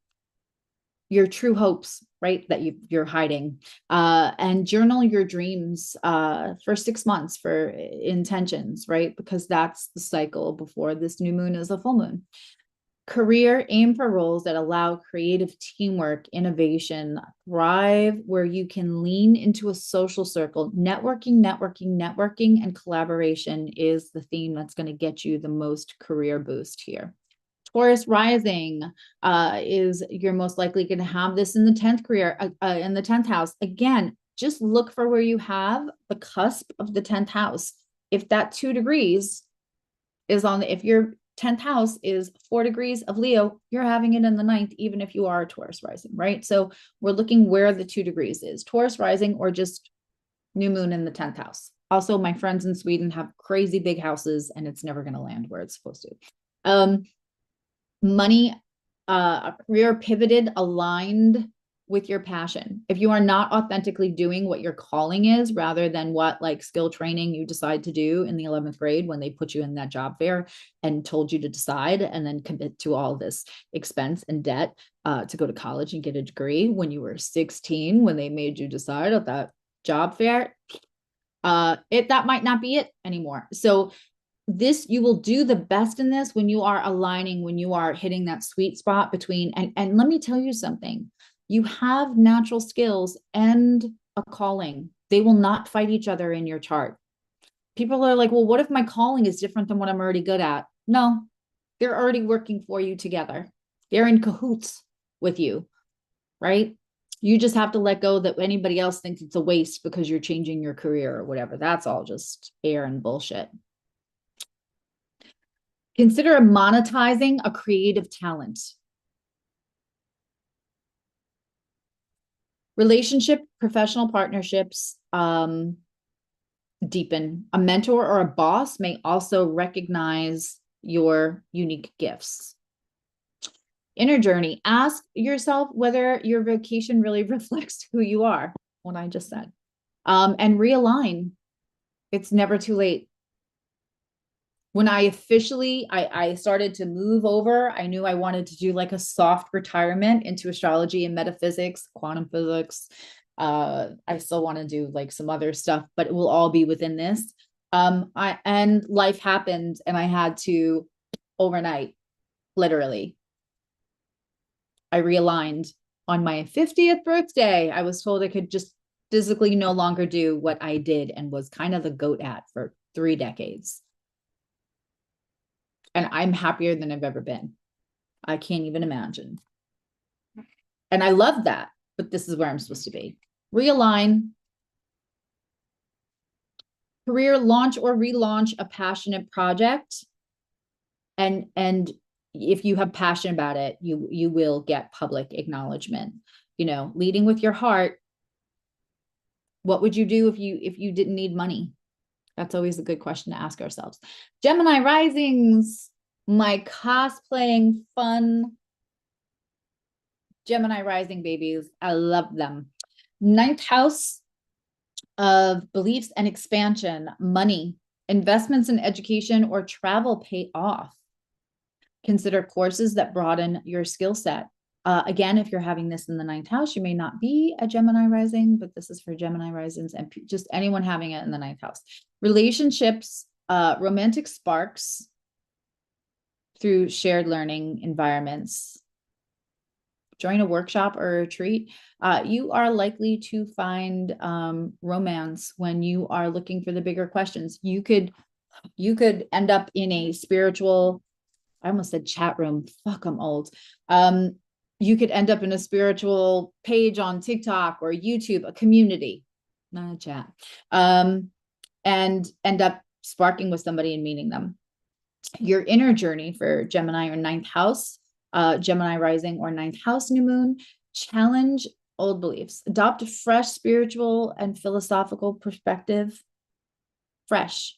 [SPEAKER 1] your true hopes, right? That you're hiding, and journal your dreams for 6 months for intentions, right? Because that's the cycle before this new moon is a full moon. Career, aim for roles that allow creative teamwork, innovation, thrive where you can lean into a social circle. Networking, and collaboration is the theme that's going to get you the most career boost here. Taurus rising is you're most likely going to have this in the 10th career, in the 10th house. Again, just look for where you have the cusp of the 10th house. If that 2 degrees is on, if your 10th house is 4 degrees of Leo, you're having it in the 9th, even if you are a Taurus rising, right? So we're looking where the 2 degrees is, Taurus rising or just new moon in the 10th house. Also, my friends in Sweden have crazy big houses and it's never going to land where it's supposed to. Money, a career pivoted, aligned with your passion. If you are not authentically doing what your calling is, rather than what like skill training you decide to do in the 11th grade when they put you in that job fair and told you to decide and then commit to all this expense and debt to go to college and get a degree when you were 16, when they made you decide at that job fair, that might not be it anymore. So this, you will do the best in this when you are aligning, when you are hitting that sweet spot between, and let me tell you something, you have natural skills and a calling. They will not fight each other in your chart. People are like, well, what if my calling is different than what I'm already good at? No, they're already working for you together. They're in cahoots with you, right? You just have to let go that anybody else thinks it's a waste because you're changing your career or whatever. That's all just air and bullshit. Consider monetizing a creative talent. Relationship, professional partnerships deepen. A mentor or a boss may also recognize your unique gifts. Inner journey. Ask yourself whether your vocation really reflects who you are, what I just said. And realign. It's never too late. When I officially, I started to move over, I knew I wanted to do like a soft retirement into astrology and metaphysics, quantum physics. I still want to do like some other stuff, but it will all be within this. And life happened and I had to overnight, literally. I realigned on my 50th birthday. I was told I could just physically no longer do what I did and was kind of the goat at for 3 decades. And I'm happier than I've ever been. I can't even imagine. And I love that, but this is where I'm supposed to be. Realign. Career, launch or relaunch a passionate project. And if you have passion about it, you will get public acknowledgement. You know, leading with your heart. What would you do if you didn't need money? That's always a good question to ask ourselves. Gemini risings, my cosplaying fun Gemini rising babies. I love them. 9th house of beliefs and expansion, money, investments in education or travel pay off. Consider courses that broaden your skill set. Again, if you're having this in the 9th house, you may not be a Gemini rising, but this is for Gemini risings and just anyone having it in the 9th house. Relationships, romantic sparks through shared learning environments. Join a workshop or a retreat. You are likely to find romance when you are looking for the bigger questions. You could end up in a spiritual, I almost said chat room. Fuck, I'm old. You could end up in a spiritual page on TikTok or YouTube, a community, not a chat, and end up sparking with somebody and meeting them. Your inner journey for Gemini or ninth house, Gemini rising or ninth house new moon, challenge old beliefs, adopt a fresh spiritual and philosophical perspective, fresh,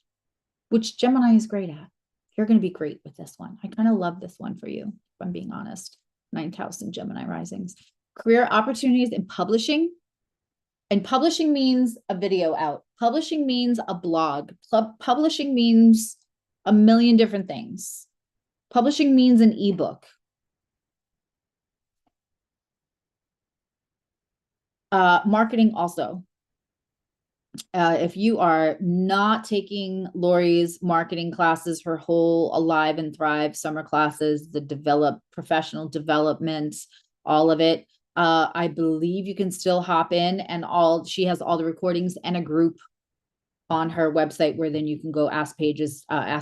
[SPEAKER 1] which Gemini is great at. You're going to be great with this one. I kind of love this one for you, if I'm being honest. Ninth house and Gemini risings. Career opportunities in publishing. And publishing means a video out. Publishing means a blog. Publishing means a million different things. Publishing means an ebook. Marketing also. If you are not taking Lori's marketing classes, her whole Alive and Thrive summer classes, the professional development, all of it, I believe you can still hop in, and she has all the recordings and a group on her website where then you can go ask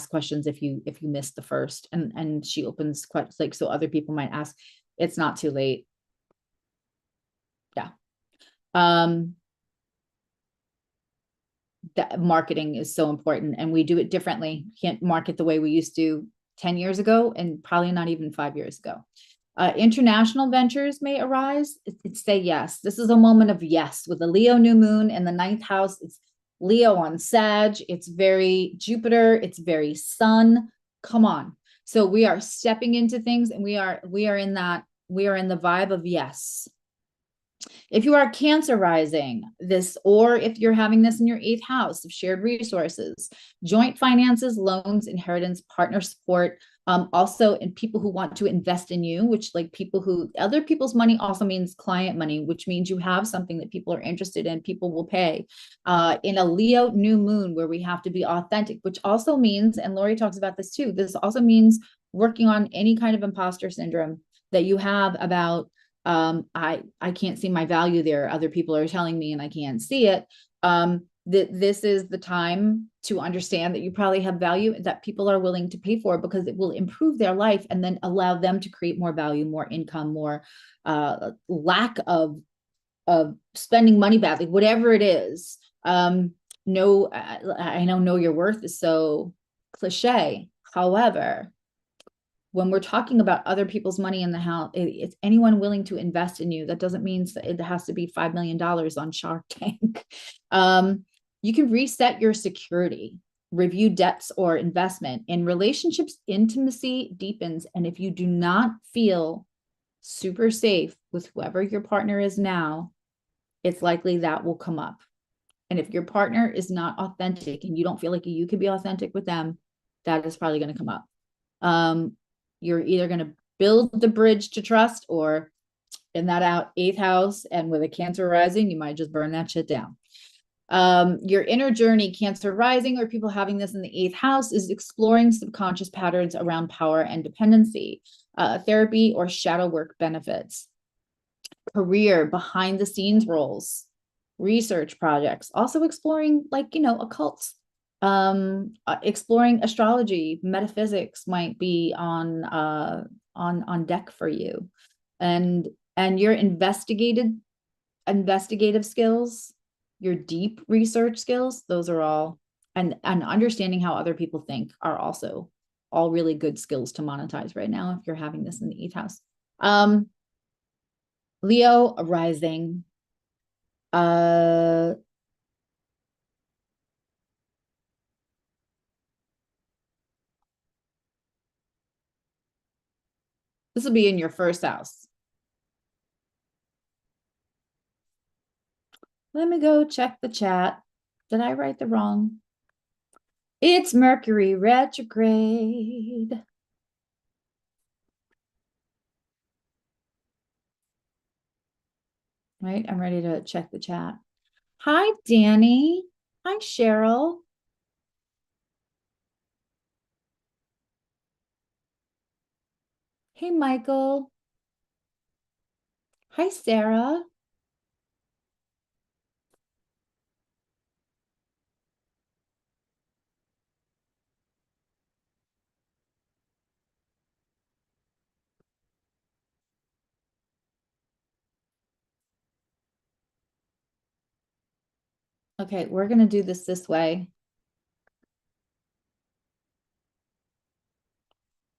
[SPEAKER 1] questions if you missed the first, and she opens questions like so other people might ask. It's not too late. Yeah. That marketing is so important, and we do it differently. Can't market the way we used to 10 years ago, and probably not even 5 years ago. International ventures may arise. Say yes. This is a moment of yes with the Leo new moon in the ninth house. It's Leo on Sag. It's very Jupiter. It's very Sun. Come on. So we are stepping into things, and we are in the vibe of yes. If you are Cancer rising, or if you're having this in your eighth house of shared resources, joint finances, loans, inheritance, partner support, also in people who want to invest in you, which like other people's money also means client money, which means you have something that people are interested in, people will pay. In a Leo new moon where we have to be authentic, which also means, and Lori talks about this too, this also means working on any kind of imposter syndrome that you have about I can't see my value there. Other people are telling me and I can't see it. This is the time to understand that you probably have value that people are willing to pay for, because it will improve their life and then allow them to create more value, more income, more lack of spending money badly, whatever it is. No, I know your worth is so cliche. However, when we're talking about other people's money in the house, it's anyone willing to invest in you. That doesn't mean it has to be $5 million on Shark Tank. You can reset your security, review debts or investment. In relationships, intimacy deepens. And if you do not feel super safe with whoever your partner is now, it's likely that will come up. And if your partner is not authentic and you don't feel like you could be authentic with them, that is probably going to come up. You're either going to build the bridge to trust, or in that eighth house and with a Cancer rising, you might just burn that shit down. Your inner journey, Cancer rising, or people having this in the eighth house, is exploring subconscious patterns around power and dependency, therapy or shadow work benefits, career, behind the scenes roles, research projects, also exploring occults. Exploring astrology, metaphysics might be on deck for you, and your investigative skills, your deep research skills, those are all, and understanding how other people think are also all really good skills to monetize right now if you're having this in the eighth house. Leo rising. This will be in your first house. Let me go check the chat. Did I write the wrong? It's Mercury retrograde. Right, I'm ready to check the chat. Hi, Danny. Hi, Cheryl. Hey, Michael. Hi, Sarah. Okay, we're going to do this way.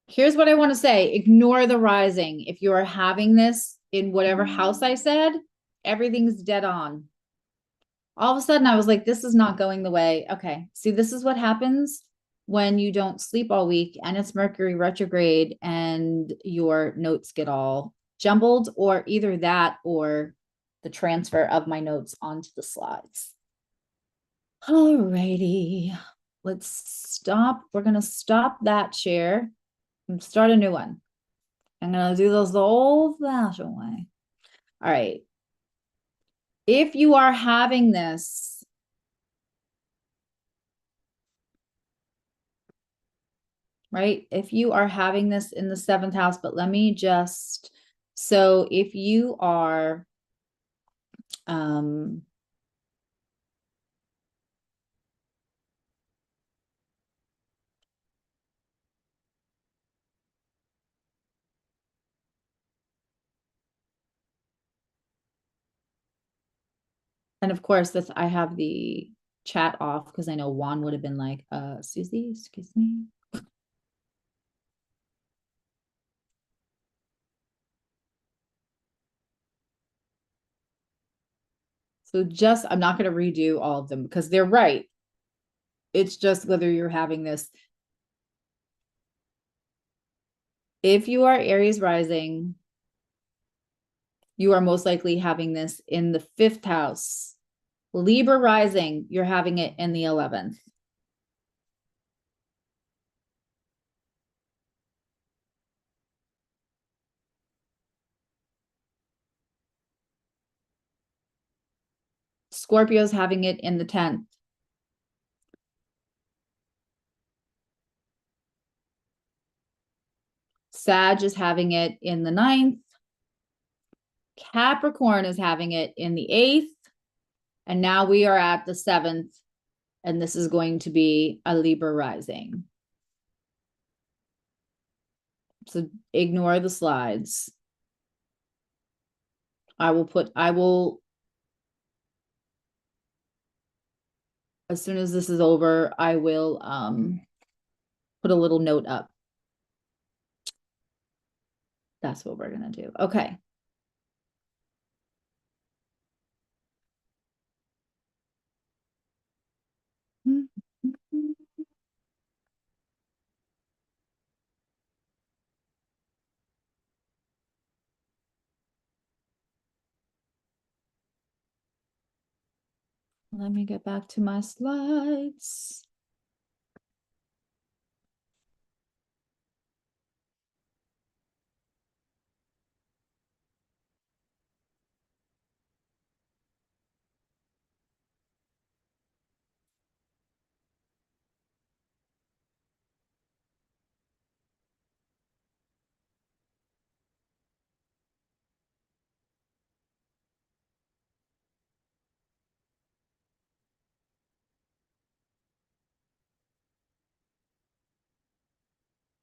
[SPEAKER 1] Here's what I want to say. Ignore the rising. If you are having this in whatever house I said, everything's dead on. All of a sudden, I was like, this is not going the way. Okay. See, this is what happens when you don't sleep all week and it's Mercury retrograde and your notes get all jumbled, or either that or the transfer of my notes onto the slides. All righty. Let's stop. We're going to stop that share and start a new one. I'm going to do those the old fashioned way. All right. If you are having this, right? If you are having this in the seventh house, but let me just, so if you are, and of course, this, I have the chat off because I know Juan would have been like, Suzzy, excuse me. So just, I'm not going to redo all of them because they're right. It's just whether you're having this. If you are Aries rising, you are most likely having this in the fifth house. Libra rising, you're having it in the 11th. Scorpio's having it in the 10th. Sag is having it in the 9th. Capricorn is having it in the 8th. And now we are at the 7th. And this is going to be a Libra rising. So ignore the slides. I will, as soon as this is over, I will put a little note up. That's what we're going to do. Okay. Let me get back to my slides.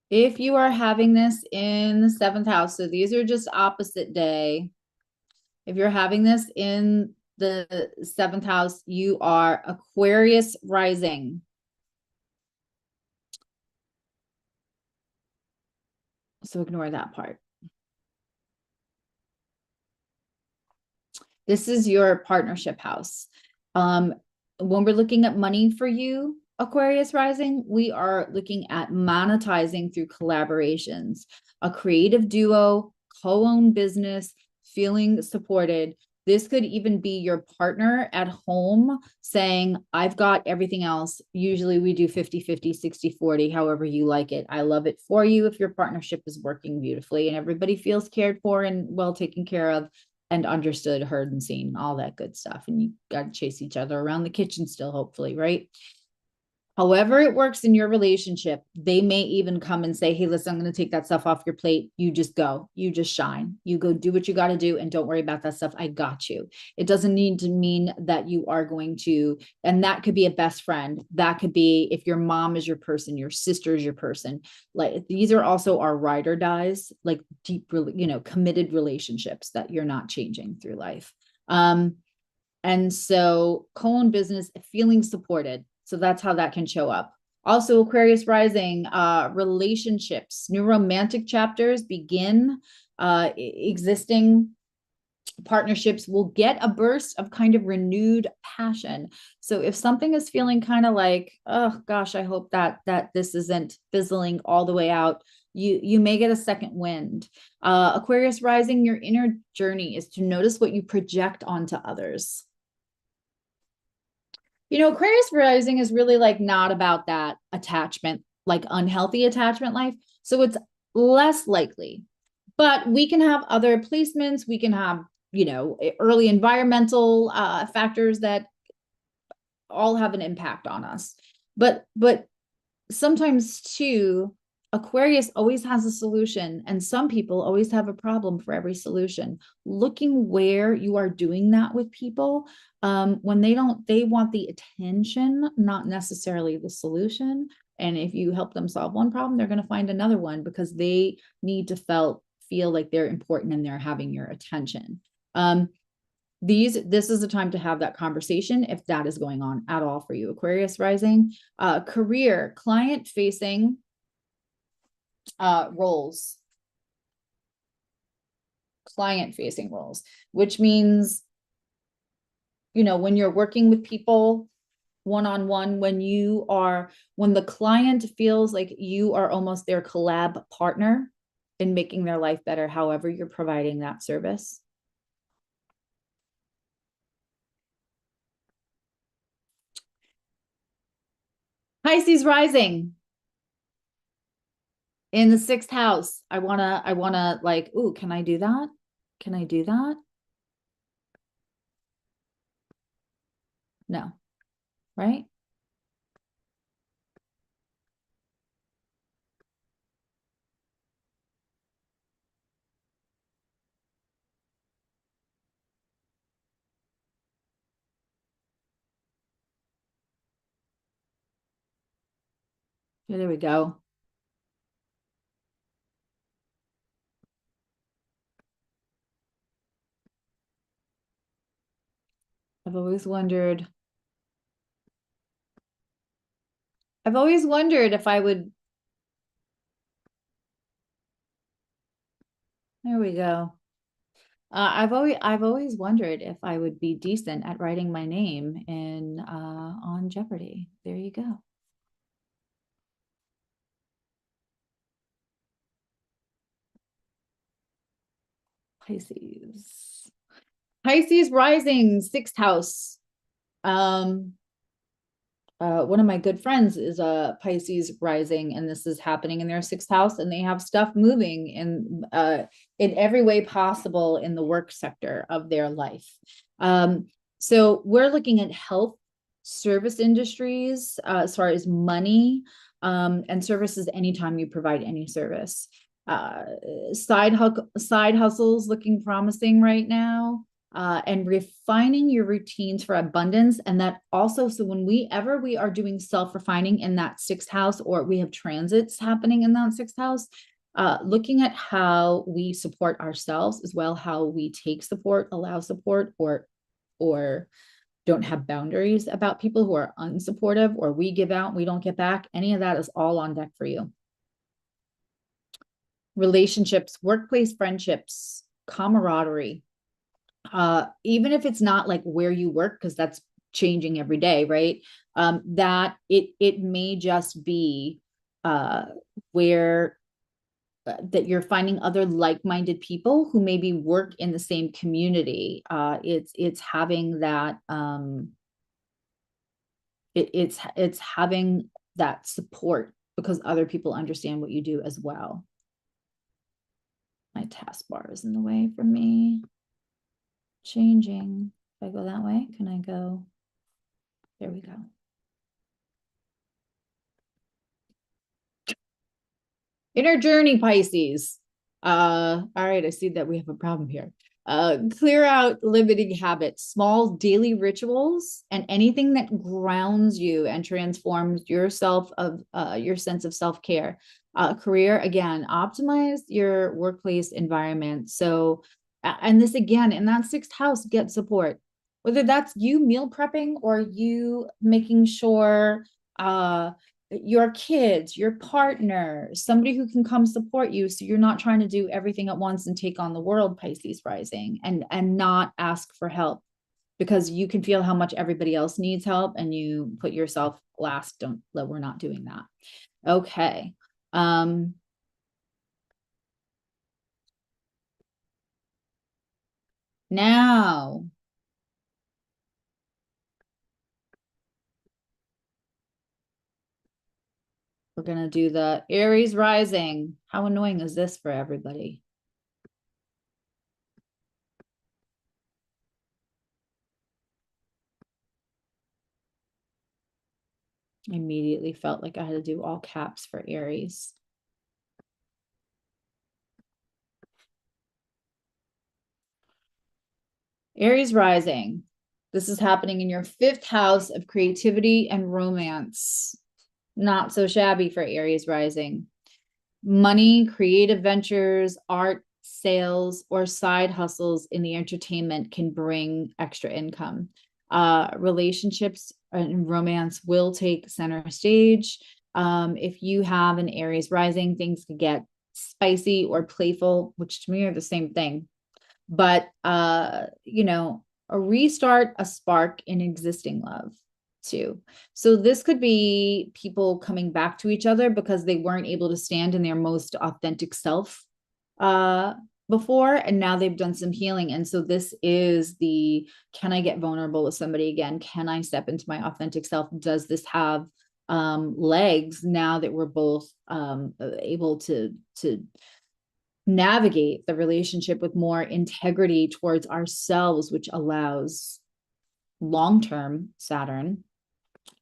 [SPEAKER 1] If you are having this in the 7th house, so these are just opposite day. If you're having this in the 7th house, you are Aquarius rising. So ignore that part. This is your partnership house. When we're looking at money for you, Aquarius rising, we are looking at monetizing through collaborations, a creative duo, co-owned business, feeling supported. This could even be your partner at home saying, I've got everything else. Usually we do 50-50, 60-40, however you like it. I love it for you if your partnership is working beautifully and everybody feels cared for and well taken care of and understood, heard, and seen, all that good stuff. And you got to chase each other around the kitchen still, hopefully, right? However it works in your relationship, they may even come and say, hey, listen, I'm going to take that stuff off your plate. You just go, you just shine, you go do what you got to do. And don't worry about that stuff. I got you. It doesn't need to mean that you are going to, and that could be a best friend. That could be if your mom is your person, your sister is your person. Like these are also our ride or dies, like deep, committed relationships that you're not changing through life. And so co-owned business, feeling supported. So that's how that can show up. Also, Aquarius rising, relationships, new romantic chapters begin, existing partnerships will get a burst of kind of renewed passion. So if something is feeling kind of like, oh gosh, I hope that this isn't fizzling all the way out, you may get a second wind. Aquarius rising, your inner journey is to notice what you project onto others. Aquarius rising is really like not about that attachment, like unhealthy attachment life. So it's less likely, but we can have other placements. We can have, early environmental factors that all have an impact on us. But sometimes too, Aquarius always has a solution, and some people always have a problem for every solution. Looking where you are doing that with people, when they want the attention, not necessarily the solution. And if you help them solve one problem, they're going to find another one because they need to feel like they're important and they're having your attention. This is the time to have that conversation if that is going on at all for you. Aquarius rising, career, client facing roles, which means, when you're working with people one-on-one, when the client feels like you are almost their collab partner in making their life better, however you're providing that service. Pisces rising in the 6th house. I wanna like, ooh, can I do that? Can I do that? No, right? Yeah, there we go. I've always wondered if I would. There we go. I've always wondered if I would be decent at writing my name in on Jeopardy. There you go. Pisces. Pisces rising, 6th house. One of my good friends is a Pisces rising, and this is happening in their 6th house, and they have stuff moving in every way possible in the work sector of their life. So we're looking at health, service industries, as far as money, and services anytime you provide any service. Side hustles looking promising right now. And refining your routines for abundance. And that also, so whenever we are doing self-refining in that 6th house, or we have transits happening in that 6th house, looking at how we support ourselves as well, how we take support, allow support, or don't have boundaries about people who are unsupportive, or we give out, we don't get back. Any of that is all on deck for you. Relationships, workplace friendships, camaraderie. Even if it's not like where you work, because that's changing every day, right? That it may just be where that you're finding other like-minded people who maybe work in the same community. It's having that it's having that support because other people understand what you do as well. My taskbar is in the way for me. Changing. If I go that way, can I go? There we go. Inner journey, Pisces. All right, I see that we have a problem here. Clear out limiting habits, small daily rituals, and anything that grounds you and transforms yourself of your sense of self-care. Career, again, optimize your workplace environment. So, and this again, in that 6th house, get support. whether that's you meal prepping or you making sure uh your kids, your partner, somebody who can come support you, so you're not trying to do everything at once and take on the world, Pisces rising, and not ask for help, because you can feel how much everybody else needs help and you put yourself last. Don't let, we're not doing that. Okay. Now we're going to do the Aries rising. How annoying is this for everybody? I immediately felt like I had to do all caps for Aries. Aries rising. This is happening in your 5th house of creativity and romance. Not so shabby for Aries rising. Money, creative ventures, art, sales, or side hustles in the entertainment can bring extra income. Relationships and romance will take center stage. If you have an Aries rising, things could get spicy or playful, which to me are the same thing. But you know, a restart, a spark in existing love too. So this could be people coming back to each other because they weren't able to stand in their most authentic self uh before, and now they've done some healing. And so this is the, can I get vulnerable with somebody again? Can I step into my authentic self? Does this have legs now that we're both able to navigate the relationship with more integrity towards ourselves, which allows long-term Saturn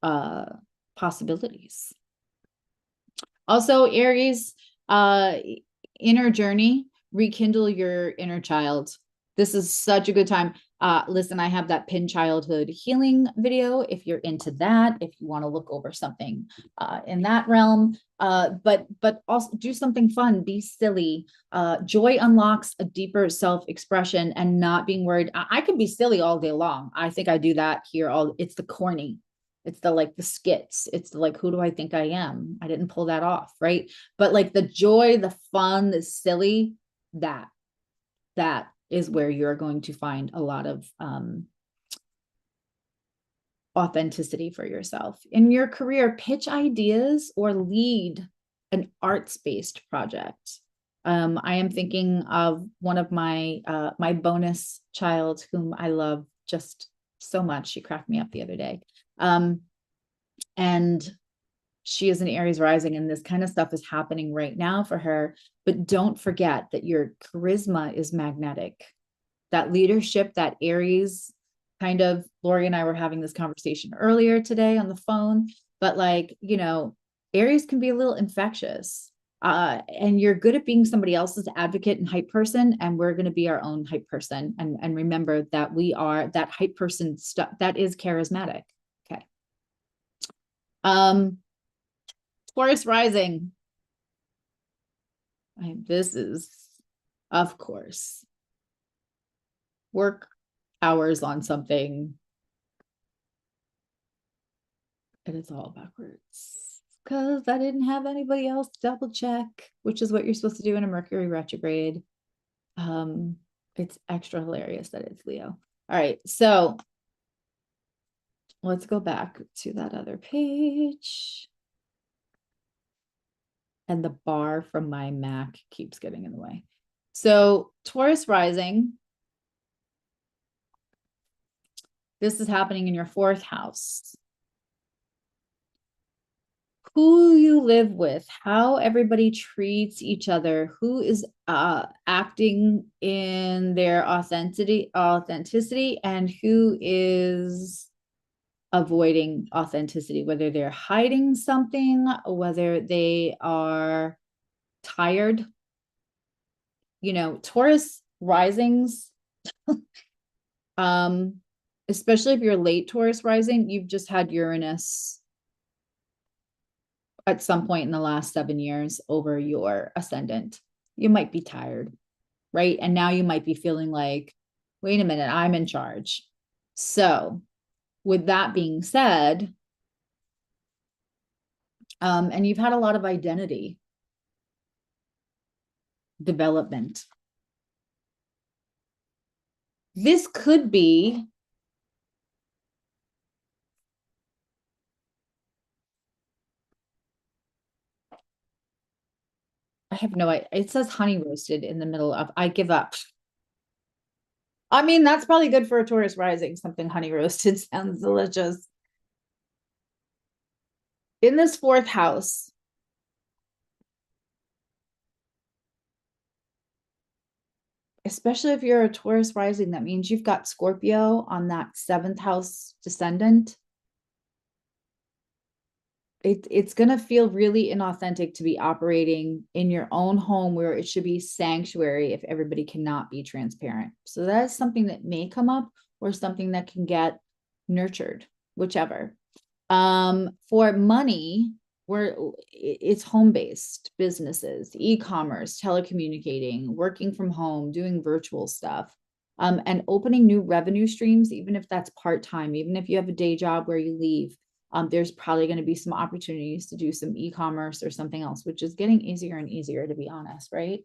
[SPEAKER 1] uh possibilities. Also, Aries, inner journey, rekindle your inner child. This is such a good time. Listen, I have that pin childhood healing video if you're into that, if you want to look over something in that realm. But also do something fun, be silly. Joy unlocks a deeper self-expression and not being worried. I can be silly all day long. I think I do that here. It's the corny. It's the like the skits. It's the like, who do I think I am? I didn't pull that off, right? But like the joy, the fun, the silly, that is where you're going to find a lot of authenticity for yourself. In your career, pitch ideas or lead an arts-based project. I am thinking of one of my my bonus child, whom I love just so much. She cracked me up the other day. And she is an Aries rising, and this kind of stuff is happening right now for her. But don't forget that your charisma is magnetic. That leadership, that Aries kind of, Lori and I were having this conversation earlier today on the phone, but like, you know, Aries can be a little infectious. And you're good at being somebody else's advocate and hype person, and we're going to be our own hype person. And remember that we are that hype person stuff that is charismatic. Okay. Taurus rising. This is, of course, work hours on something, and it's all backwards because I didn't have anybody else double check, which is what you're supposed to do in a Mercury retrograde. It's extra hilarious that it's Leo. All right, so let's go back to that other page. And the bar from my Mac keeps getting in the way. So Taurus rising. This is happening in your 4th house. Who you live with, how everybody treats each other, who is acting in their authenticity, and who is avoiding authenticity, whether they're hiding something, whether they are tired. You know, Taurus risings, especially if you're late Taurus rising, you've just had Uranus at some point in the last 7 years over your ascendant. You might be tired, right? And now you might be feeling like, wait a minute, I'm in charge. So with that being said, and you've had a lot of identity development. This could be I have no idea. It says honey roasted in the middle of I give up. I mean, that's probably good for a Taurus rising. Something honey roasted sounds delicious. In this fourth house, especially if you're a Taurus rising, that means you've got Scorpio on that seventh house descendant. It's going to feel really inauthentic to be operating in your own home where it should be sanctuary if everybody cannot be transparent. So that's something that may come up or something that can get nurtured, whichever. For money, where it's home-based businesses, e-commerce, telecommunicating, working from home, doing virtual stuff, and opening new revenue streams, even if that's part-time, even if you have a day job where you leave, there's probably going to be some opportunities to do some e-commerce or something else, which is getting easier and easier, to be honest, right?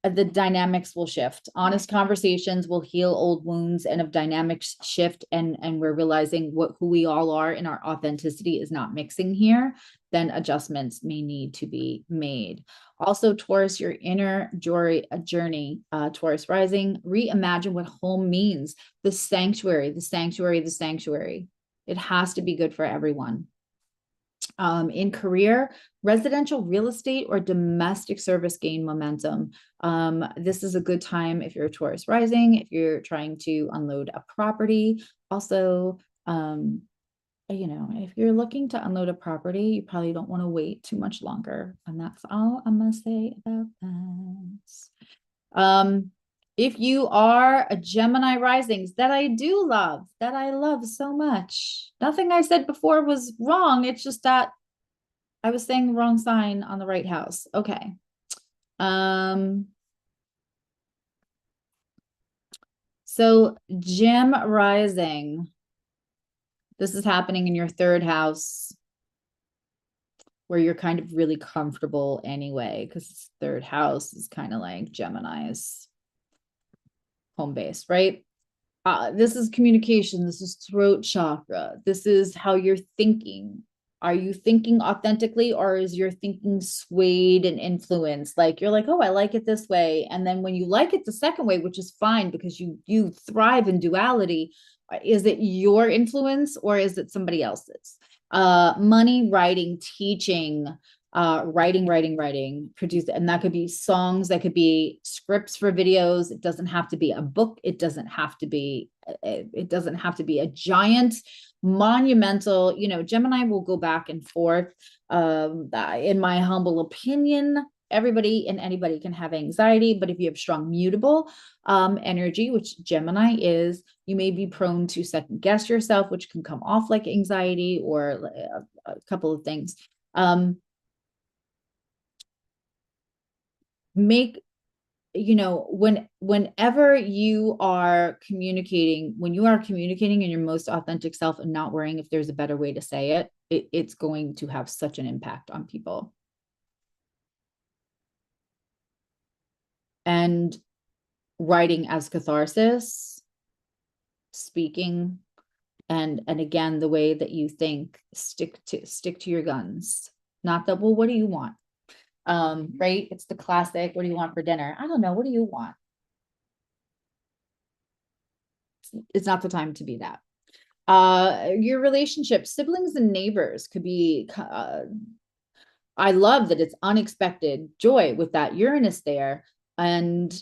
[SPEAKER 1] The dynamics will shift. Honest conversations will heal old wounds, and if dynamics shift and we're realizing who we all are and our authenticity is not mixing here, then adjustments may need to be made. Also, Taurus, your inner journey, Taurus rising, reimagine what home means. The sanctuary, the sanctuary, the sanctuary. It has to be good for everyone. In career, residential real estate or domestic service gain momentum. This is a good time if you're a Taurus rising, if you're trying to unload a property. Also, if you're looking to unload a property, you probably don't want to wait too much longer. And that's all I'm going to say about that. If you are a Gemini risings, that I do love, that I love so much. Nothing I said before was wrong. It's just that I was saying the wrong sign on the right house. Okay. So Gem rising. This is happening in your third house where you're kind of really comfortable anyway, because third house is kind of like Gemini's home base, right? This is communication. This is throat chakra. This is how you're thinking. Are you thinking authentically, or is your thinking swayed and influenced? Like you're like, oh, I like it this way. And then when you like it the second way, which is fine because you thrive in duality, is it your influence or is it somebody else's? Money, writing, teaching, writing, produce, and that could be songs, that could be scripts for videos. It doesn't have to be a book. It doesn't have to be a giant monumental, Gemini will go back and forth. In my humble opinion, everybody and anybody can have anxiety, but if you have strong mutable energy, which Gemini is, you may be prone to second guess yourself, which can come off like anxiety or a couple of things. Make whenever you are communicating, when you are communicating in your most authentic self and not worrying if there's a better way to say it, it's going to have such an impact on people. And writing as catharsis, speaking, and again, the way that you think, stick to your guns. Not that, well, what do you want? Right? It's the classic, what do you want for dinner? I don't know, what do you want? It's not the time to be that. Your relationship, siblings and neighbors could be, I love that it's unexpected joy with that Uranus there. And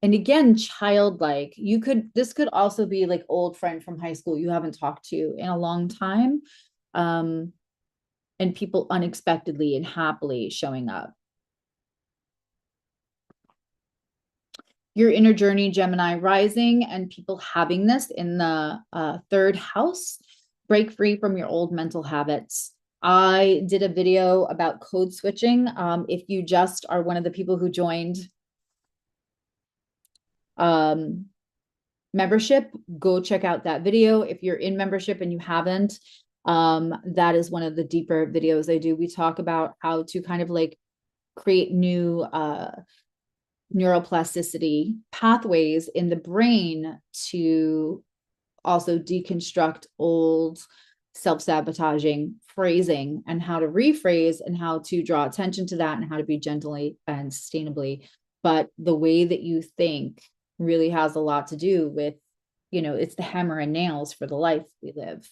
[SPEAKER 1] again, childlike, this could also be like old friend from high school you haven't talked to in a long time. And people unexpectedly and happily showing up. Your inner journey, Gemini rising, and people having this in the third house. Break free from your old mental habits. I did a video about code switching. If you just are one of the people who joined membership, go check out that video. If you're in membership and you haven't, that is one of the deeper videos I do. We talk about how to kind of like create new neuroplasticity pathways in the brain to also deconstruct old self-sabotaging phrasing and how to rephrase and how to draw attention to that and how to be gently and sustainably. But the way that you think really has a lot to do with, you know, it's the hammer and nails for the life we live.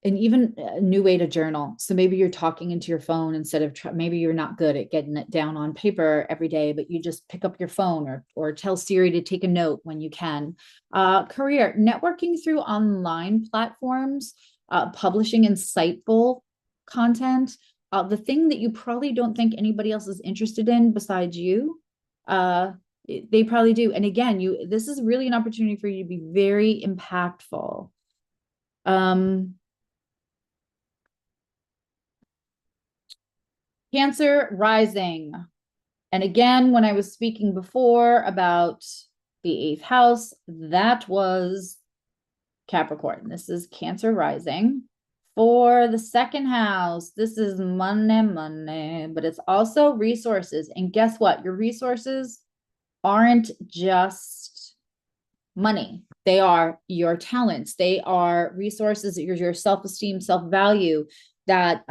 [SPEAKER 1] And even a new way to journal. So maybe you're talking into your phone instead of maybe you're not good at getting it down on paper every day, but you just pick up your phone or tell Siri to take a note when you can. Career, networking through online platforms, publishing insightful content. The thing that you probably don't think anybody else is interested in besides you, they probably do. And again, this is really an opportunity for you to be very impactful. Cancer rising. And again, when I was speaking before about the 8th house, that was Capricorn. This is Cancer rising. For the 2nd house, this is money, but it's also resources. And guess what? Your resources aren't just money. They are your talents. They are resources, your self-esteem, self-value. That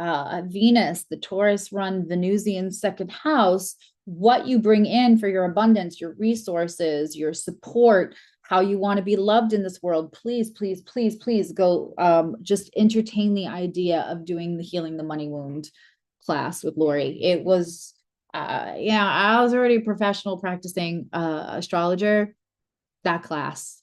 [SPEAKER 1] Venus, the Taurus run Venusian 2nd house, what you bring in for your abundance, your resources, your support, how you want to be loved in this world. Please, please, please, please go just entertain the idea of doing the Healing the Money Wound class with Lori. It was, yeah, I was already a professional practicing astrologer. That class,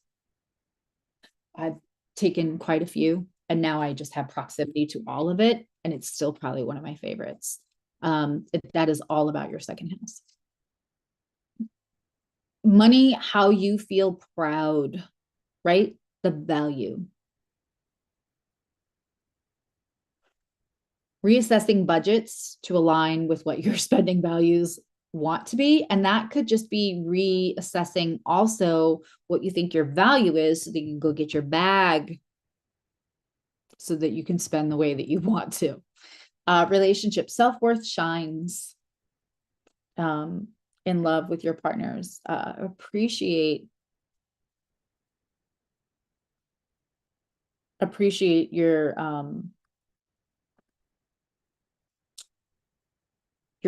[SPEAKER 1] I've taken quite a few. And now I just have proximity to all of it. And it's still probably one of my favorites. That is all about your 2nd house. Money, how you feel proud, right? The value. Reassessing budgets to align with what your spending values want to be. And that could just be reassessing also what you think your value is so that you can go get your bag so that you can spend the way that you want to. Relationship, self-worth shines in love with your partners. Appreciate your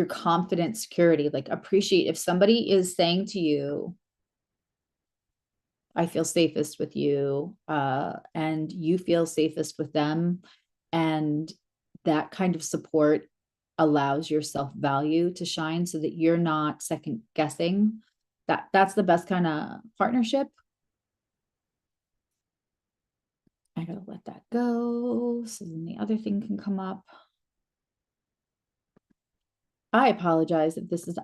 [SPEAKER 1] confident security. Like appreciate if somebody is saying to you, I feel safest with you, and you feel safest with them. And that kind of support allows your self-value to shine so that you're not second guessing. That's the best kind of partnership. I gotta let that go so then the other thing can come up. I apologize if this is,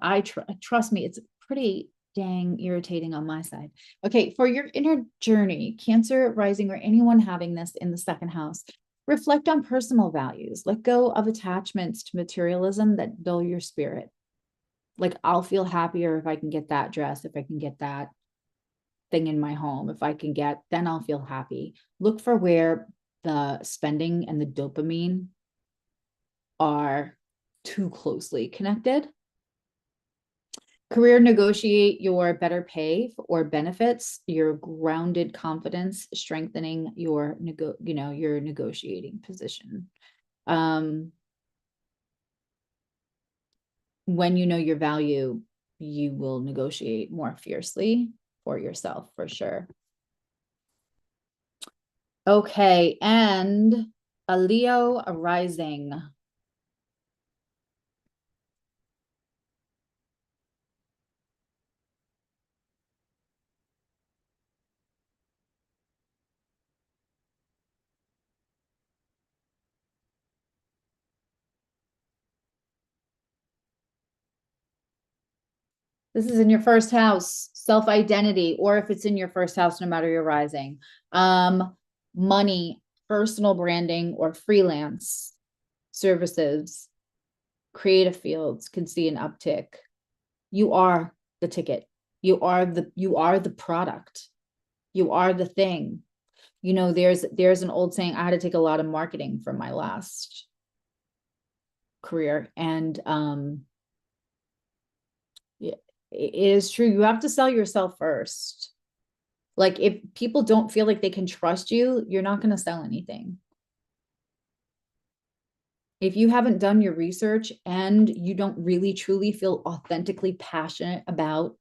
[SPEAKER 1] trust me, it's pretty dang irritating on my side. Okay, for your inner journey, Cancer rising or anyone having this in the 2nd house, reflect on personal values. Let go of attachments to materialism that dull your spirit. Like, I'll feel happier if I can get that dress, if I can get that thing in my home, if I can get, then I'll feel happy. Look for where the spending and the dopamine are too closely connected. Career, negotiate your better pay or benefits, your grounded confidence, strengthening your your negotiating position. When you know your value, you will negotiate more fiercely for yourself, for sure. Okay, and a Leo rising. This is in your 1st house, self-identity, or if it's in your 1st house, no matter your rising. Money, personal branding, or freelance services, creative fields can see an uptick. You are the ticket. You are the product. You are the thing. You know, there's an old saying, I had to take a lot of marketing from my last career. And it is true. You have to sell yourself first. Like if people don't feel like they can trust you, you're not going to sell anything. If you haven't done your research and you don't really truly feel authentically passionate about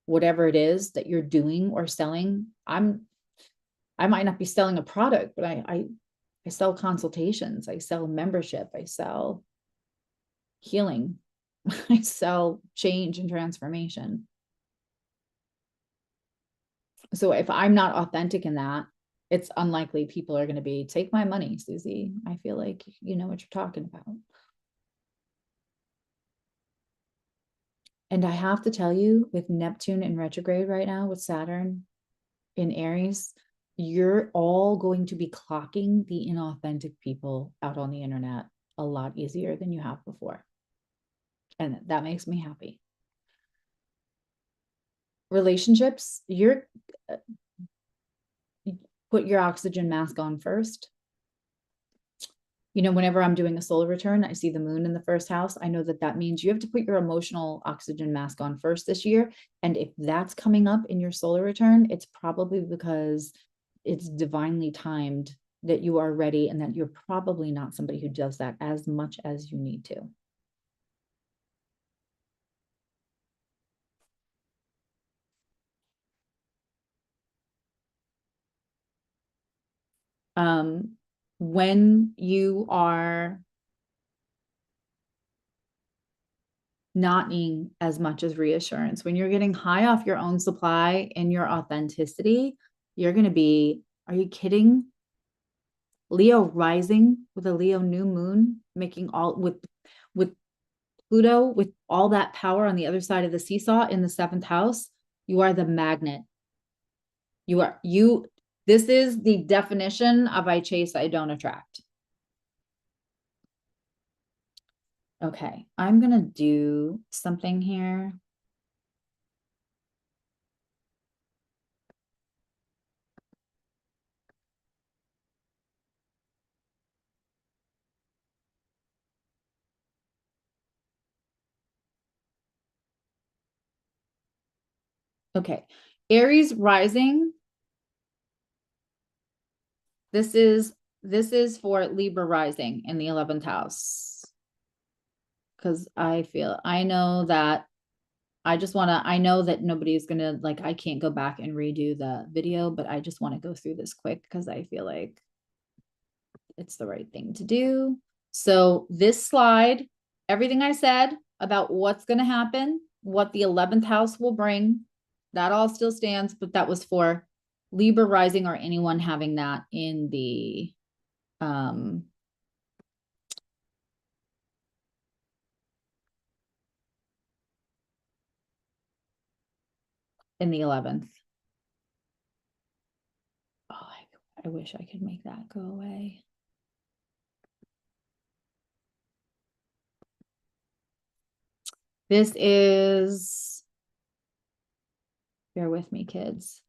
[SPEAKER 1] whatever it is that you're doing or selling, I might not be selling a product, but I sell consultations, I sell membership, I sell healing, I sell change and transformation. So if I'm not authentic in that, it's unlikely people are going to be, take my money, Suzzy. I feel like you know what you're talking about. And I have to tell you, with Neptune in retrograde right now, with Saturn in Aries, you're all going to be clocking the inauthentic people out on the internet a lot easier than you have before. And that makes me happy. Relationships, you're put your oxygen mask on first. You know, whenever I'm doing a solar return, I see the moon in the first house. I know that that means you have to put your emotional oxygen mask on first this year. And if that's coming up in your solar return, it's probably because it's divinely timed that you are ready and that you're probably not somebody who does that as much as you need to. When you are not needing as much as reassurance, when you're getting high off your own supply and your authenticity, you're going to be, are you kidding? Leo rising with a Leo new moon, making all with Pluto, with all that power on the other side of the seesaw in the seventh house, you are the magnet. This is the definition of I chase, I don't attract. Okay, I'm going to do something here. Okay, Aries rising. This is for Libra rising in the 11th house. Because I know that I know that nobody's gonna, like, I can't go back and redo the video, but I just want to go through this quick because I feel like it's the right thing to do. So this slide, everything I said about what's going to happen, what the 11th house will bring, that all still stands, but that was for Libra rising or anyone having that in the in the 11th. Oh, I wish I could make that go away. This is, bear with me, kids.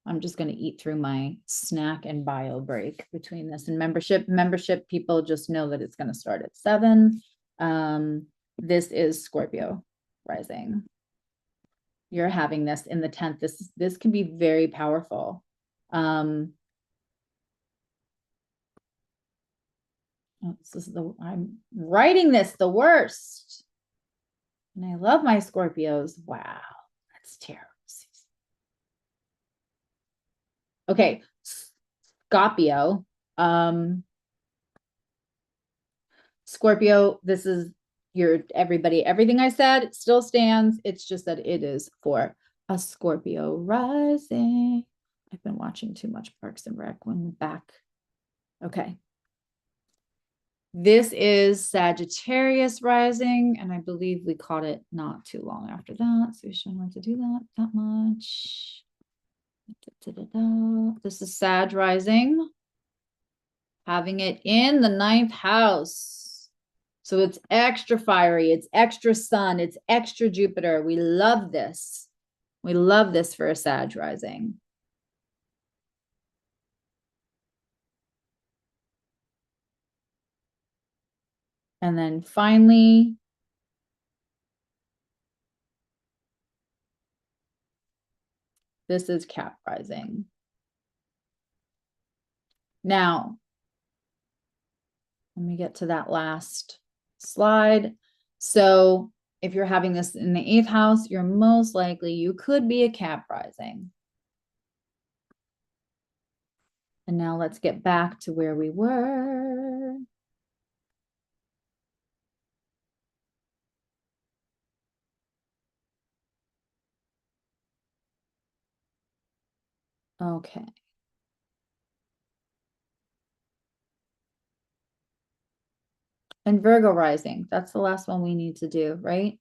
[SPEAKER 1] I'm just going to eat through my snack and bio break between this and membership. Membership people just know that it's going to start at 7. This is Scorpio rising. You're having this in the 10th. This can be very powerful. Oh, I'm writing this the worst. And I love my Scorpios. Wow, that's terrible. Okay, Scorpio. Scorpio, this is everybody. Everything I said still stands. It's just that it is for a Scorpio rising. I've been watching too much Parks and Rec when back. Okay. This is Sagittarius rising, and I believe we caught it not too long after that. So you shouldn't want to do that much. This is Sag rising, having it in the 9th house. So it's extra fiery, it's extra sun, it's extra Jupiter. We love this. We love this for a Sag rising. And then finally, this is Cap rising. Now, let me get to that last slide. So if you're having this in the 8th house, you're most likely, you could be a Cap rising. And now let's get back to where we were. Okay. And Virgo rising, that's the last one we need to do, right?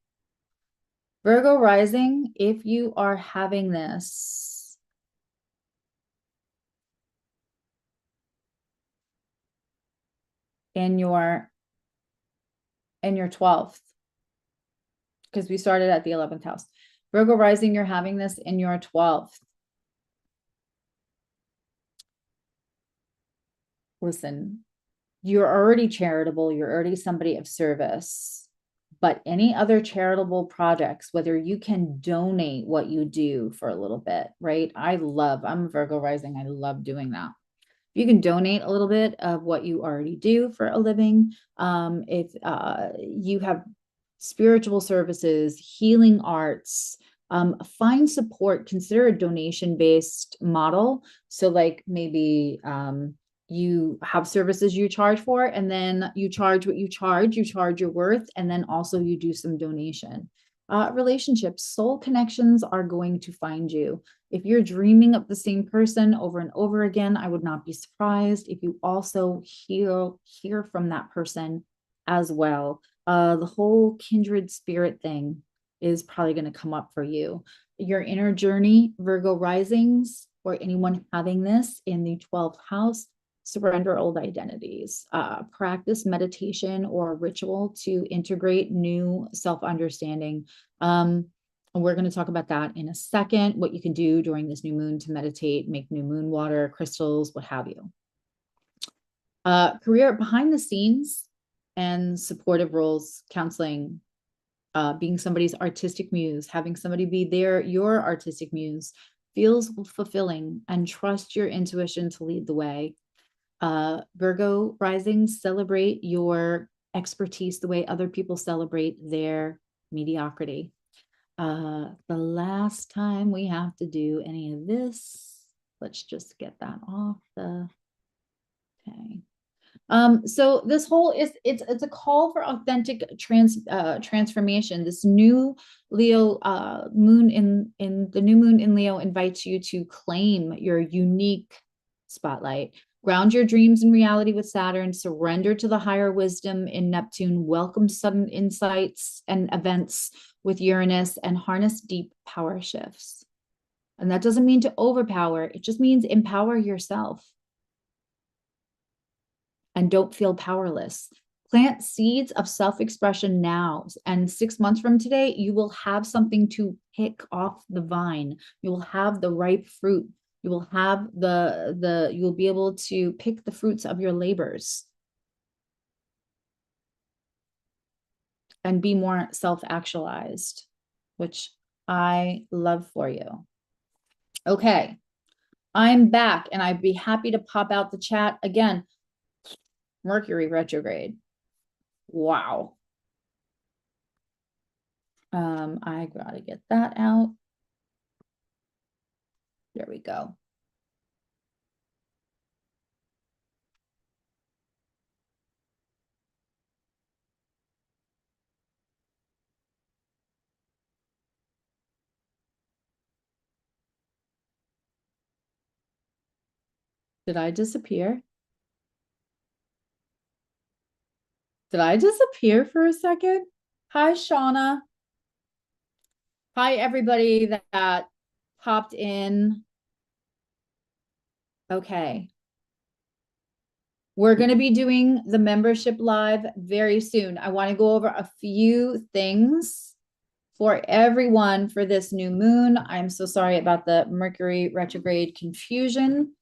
[SPEAKER 1] Virgo rising, if you are having this in your 12th, because we started at the 11th house. Virgo rising, you're having this in your 12th. Listen, you're already charitable, you're already somebody of service, but any other charitable projects, whether you can donate what you do for a little bit, right? I'm a Virgo rising, I love doing that. You can donate a little bit of what you already do for a living. If you have spiritual services, healing arts, find support, consider a donation-based model. So like maybe you have services you charge for, and then you charge what you charge your worth, and then also you do some donation. Relationships, soul connections are going to find you. If you're dreaming of the same person over and over again, I would not be surprised if you also hear from that person as well. The whole kindred spirit thing is probably going to come up for you. Your inner journey, Virgo risings, or anyone having this in the 12th house, surrender old identities, practice meditation or ritual to integrate new self-understanding. And we're going to talk about that in a second, what you can do during this new moon to meditate, make new moon water, crystals, what have you. Career behind the scenes and supportive roles, counseling, being somebody's artistic muse, having somebody be your artistic muse feels fulfilling, and trust your intuition to lead the way. Virgo rising, celebrate your expertise the way other people celebrate their mediocrity. The last time we have to do any of this, let's just get that off the, okay. So this whole it's a call for authentic transformation. This new Leo moon in the new moon in Leo invites you to claim your unique spotlight. Ground your dreams in reality with Saturn, surrender to the higher wisdom in Neptune, welcome sudden insights and events with Uranus, and harness deep power shifts. And that doesn't mean to overpower, it just means empower yourself. And don't feel powerless. Plant seeds of self-expression now. And 6 months from today, you will have something to pick off the vine. You will have the ripe fruit. You will have you will be able to pick the fruits of your labors and be more self-actualized, which I love for you. Okay, I'm back, and I'd be happy to pop out the chat again. Mercury retrograde. Wow. I gotta get that out. There we go. Did I disappear? Did I disappear for a second? Hi, Shauna. Hi, everybody that popped in. Okay. We're going to be doing the membership live very soon. I want to go over a few things for everyone for this new moon. I'm so sorry about the Mercury retrograde confusion.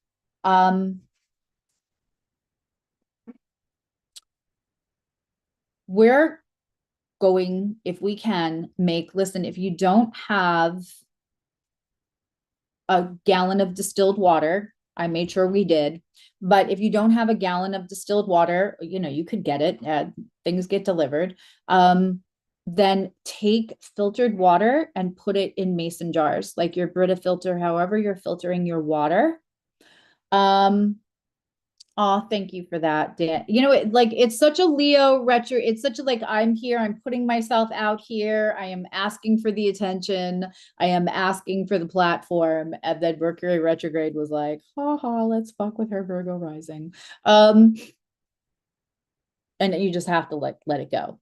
[SPEAKER 1] We're going, if we can, listen, if you don't have a gallon of distilled water, I made sure we did, but if you don't have a gallon of distilled water, you could get it, things get delivered. Then take filtered water and put it in mason jars, like your Brita filter, however you're filtering your water. Oh, thank you for that, Dan. It's such a Leo retro. It's such a I'm here, I'm putting myself out here. I am asking for the attention. I am asking for the platform. And then Mercury retrograde was like, haha, let's fuck with her Virgo rising. And you just have to let it go.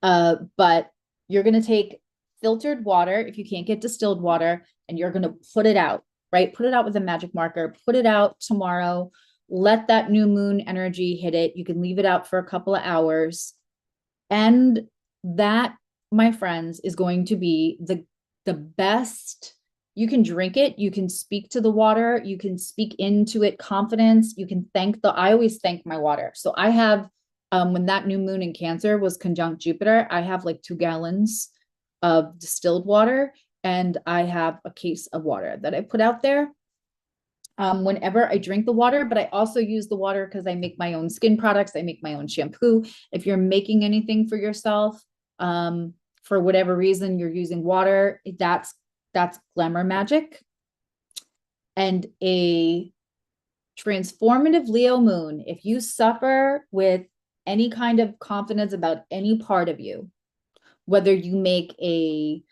[SPEAKER 1] But you're gonna take filtered water if you can't get distilled water, and you're gonna put it out, right? Put it out with a magic marker, put it out tomorrow. Let that new moon energy hit it. You can leave it out for a couple of hours. And that, my friends, is going to be the best. You can drink it. You can speak to the water. You can speak into it confidence. You can I always thank my water. So I have, when that new moon in Cancer was conjunct Jupiter, I have like 2 gallons of distilled water, and I have a case of water that I put out there. Whenever I drink the water, but I also use the water because I make my own skin products. I make my own shampoo. If you're making anything for yourself, for whatever reason you're using water, that's glamour magic. And a transformative Leo moon, if you suffer with any kind of confidence about any part of you, whether you make you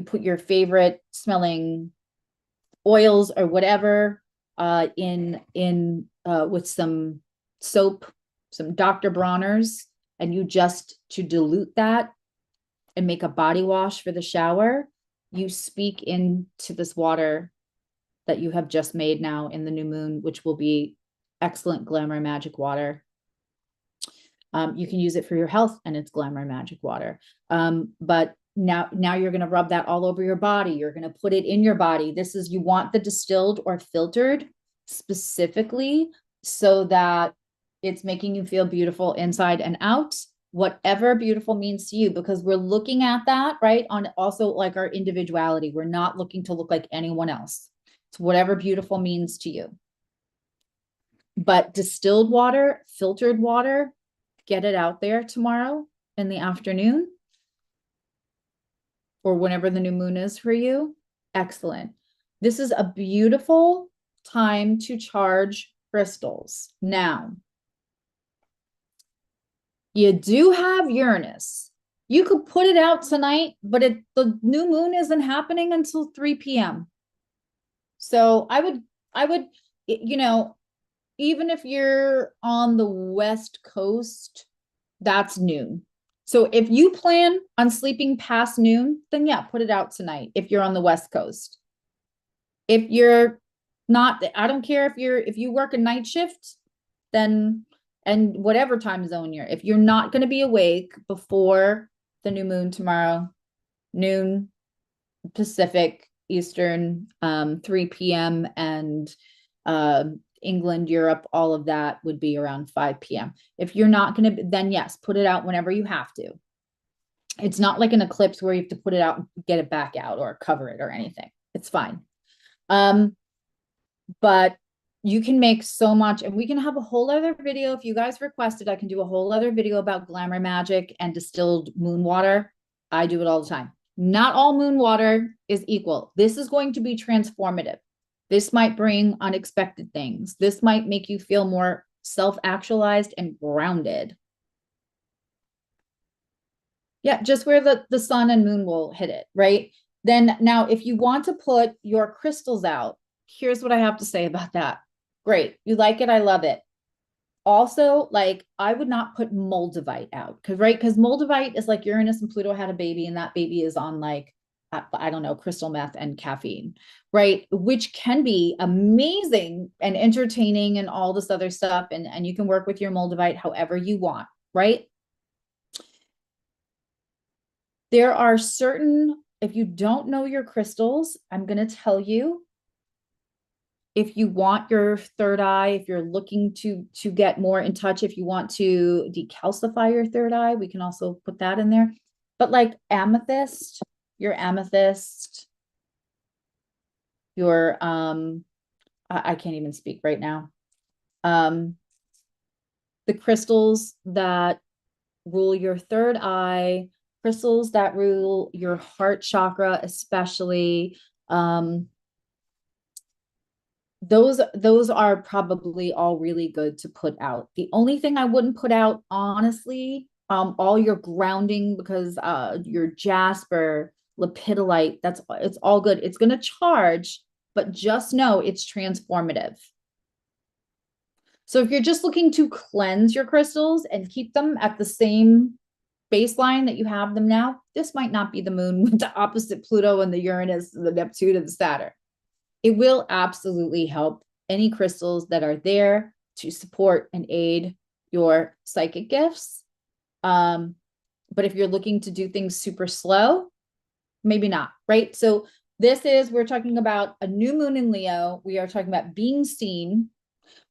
[SPEAKER 1] put your favorite smelling oils or whatever in with some soap, some Dr. Bronner's, and you just to dilute that and make a body wash for the shower, you speak into this water that you have just made now in the new moon, which will be excellent glamour magic water. You can use it for your health, and it's glamour magic water. But now you're going to rub that all over your body. You're going to put it in your body. You want the distilled or filtered specifically so that it's making you feel beautiful inside and out, whatever beautiful means to you, because we're looking at that, right? On also like our individuality. We're not looking to look like anyone else. It's whatever beautiful means to you. But distilled water, filtered water, get it out there tomorrow in the afternoon or whenever the new moon is for you. Excellent. This is a beautiful time to charge crystals. Now, you do have Uranus. You could put it out tonight, but the new moon isn't happening until 3 p.m. So I would, even if you're on the West Coast, that's noon. So if you plan on sleeping past noon, then yeah, put it out tonight if you're on the West Coast. If you're not, I don't care if you work a night shift, then, and whatever time zone if you're not going to be awake before the new moon tomorrow, noon Pacific, Eastern, 3 p.m. and England, Europe, all of that would be around 5 p.m. If you're not going to, then yes, put it out whenever you have to. It's not like an eclipse where you have to put it out and get it back out or cover it or anything. It's fine. But you can make so much, and we can have a whole other video. If you guys requested, I can do a whole other video about glamour magic and distilled moon water. I do it all the time. Not all moon water is equal. This is going to be transformative. This might bring unexpected things. This might make you feel more self-actualized and grounded. Yeah, just where the sun and moon will hit it, right? Then now, if you want to put your crystals out, here's what I have to say about that. Great. You like it. I love it. Also, like, I would not put moldavite out because moldavite is like Uranus and Pluto had a baby, and that baby is on like, I don't know, crystal meth and caffeine, right? Which can be amazing and entertaining and all this other stuff. And you can work with your moldavite however you want, right? There are certain, if you don't know your crystals, I'm going to tell you, if you want your third eye, if you're looking to get more in touch, if you want to decalcify your third eye, we can also put that in there. But like amethyst, your I can't even speak right now. The crystals that rule your third eye, crystals that rule your heart chakra, especially, those are probably all really good to put out. The only thing I wouldn't put out, honestly, all your grounding, because your jasper, lepidolite, it's all good. It's going to charge, but just know it's transformative. So if you're just looking to cleanse your crystals and keep them at the same baseline that you have them now, this might not be the moon with the opposite Pluto and the Uranus, the Neptune and the Saturn. It will absolutely help any crystals that are there to support and aid your psychic gifts. But if you're looking to do things super slow, maybe not, right? So we're talking about a new moon in Leo. We are talking about being seen.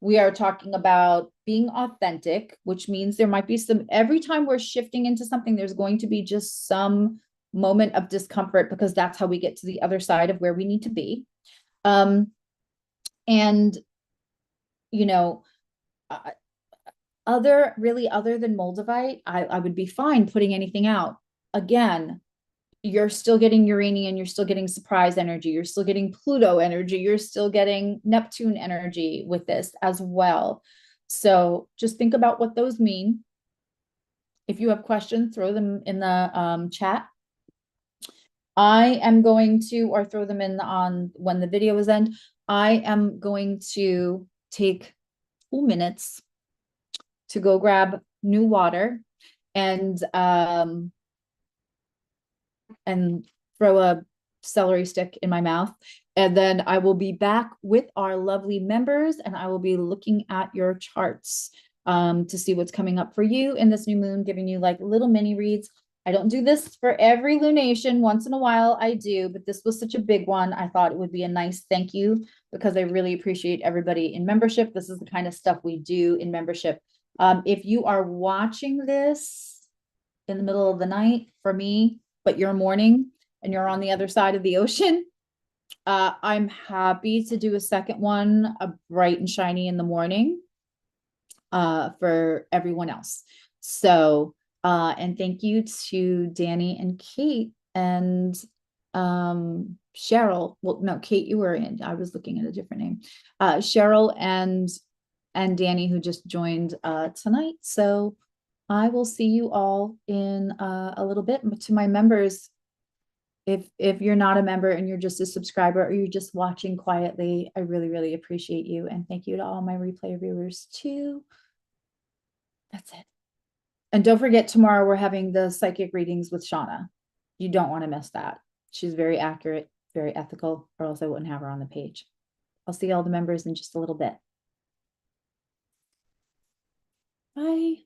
[SPEAKER 1] We are talking about being authentic, which means there might be every time we're shifting into something, there's going to be just some moment of discomfort, because that's how we get to the other side of where we need to be. And, you know, other than Moldavite, I would be fine putting anything out. Again, you're still getting Uranian, you're still getting surprise energy, you're still getting Pluto energy, you're still getting Neptune energy with this as well. So just think about what those mean. If you have questions, throw them in the chat. I am going to, or throw them in on when the video is end. I am going to take 2 minutes to go grab new water and throw a celery stick in my mouth. And then I will be back with our lovely members, and I will be looking at your charts to see what's coming up for you in this new moon, giving you like little mini reads. I don't do this for every lunation. Once in a while I do, but this was such a big one. I thought it would be a nice thank you, because I really appreciate everybody in membership. This is the kind of stuff we do in membership. If you are watching this in the middle of the night for me, but you're morning and you're on the other side of the ocean, I'm happy to do a second one, bright and shiny in the morning, for everyone else. So, and thank you to Danny and Kate and Cheryl. Well, no, Kate, you were in. I was looking at a different name. Cheryl and Danny, who just joined tonight. So I will see you all in a little bit. To my members, if you're not a member and you're just a subscriber, or you're just watching quietly, I really, really appreciate you. And thank you to all my replay viewers too. That's it. And don't forget, tomorrow we're having the psychic readings with Shauna. You don't want to miss that. She's very accurate, very ethical, or else I wouldn't have her on the page. I'll see all the members in just a little bit. Bye.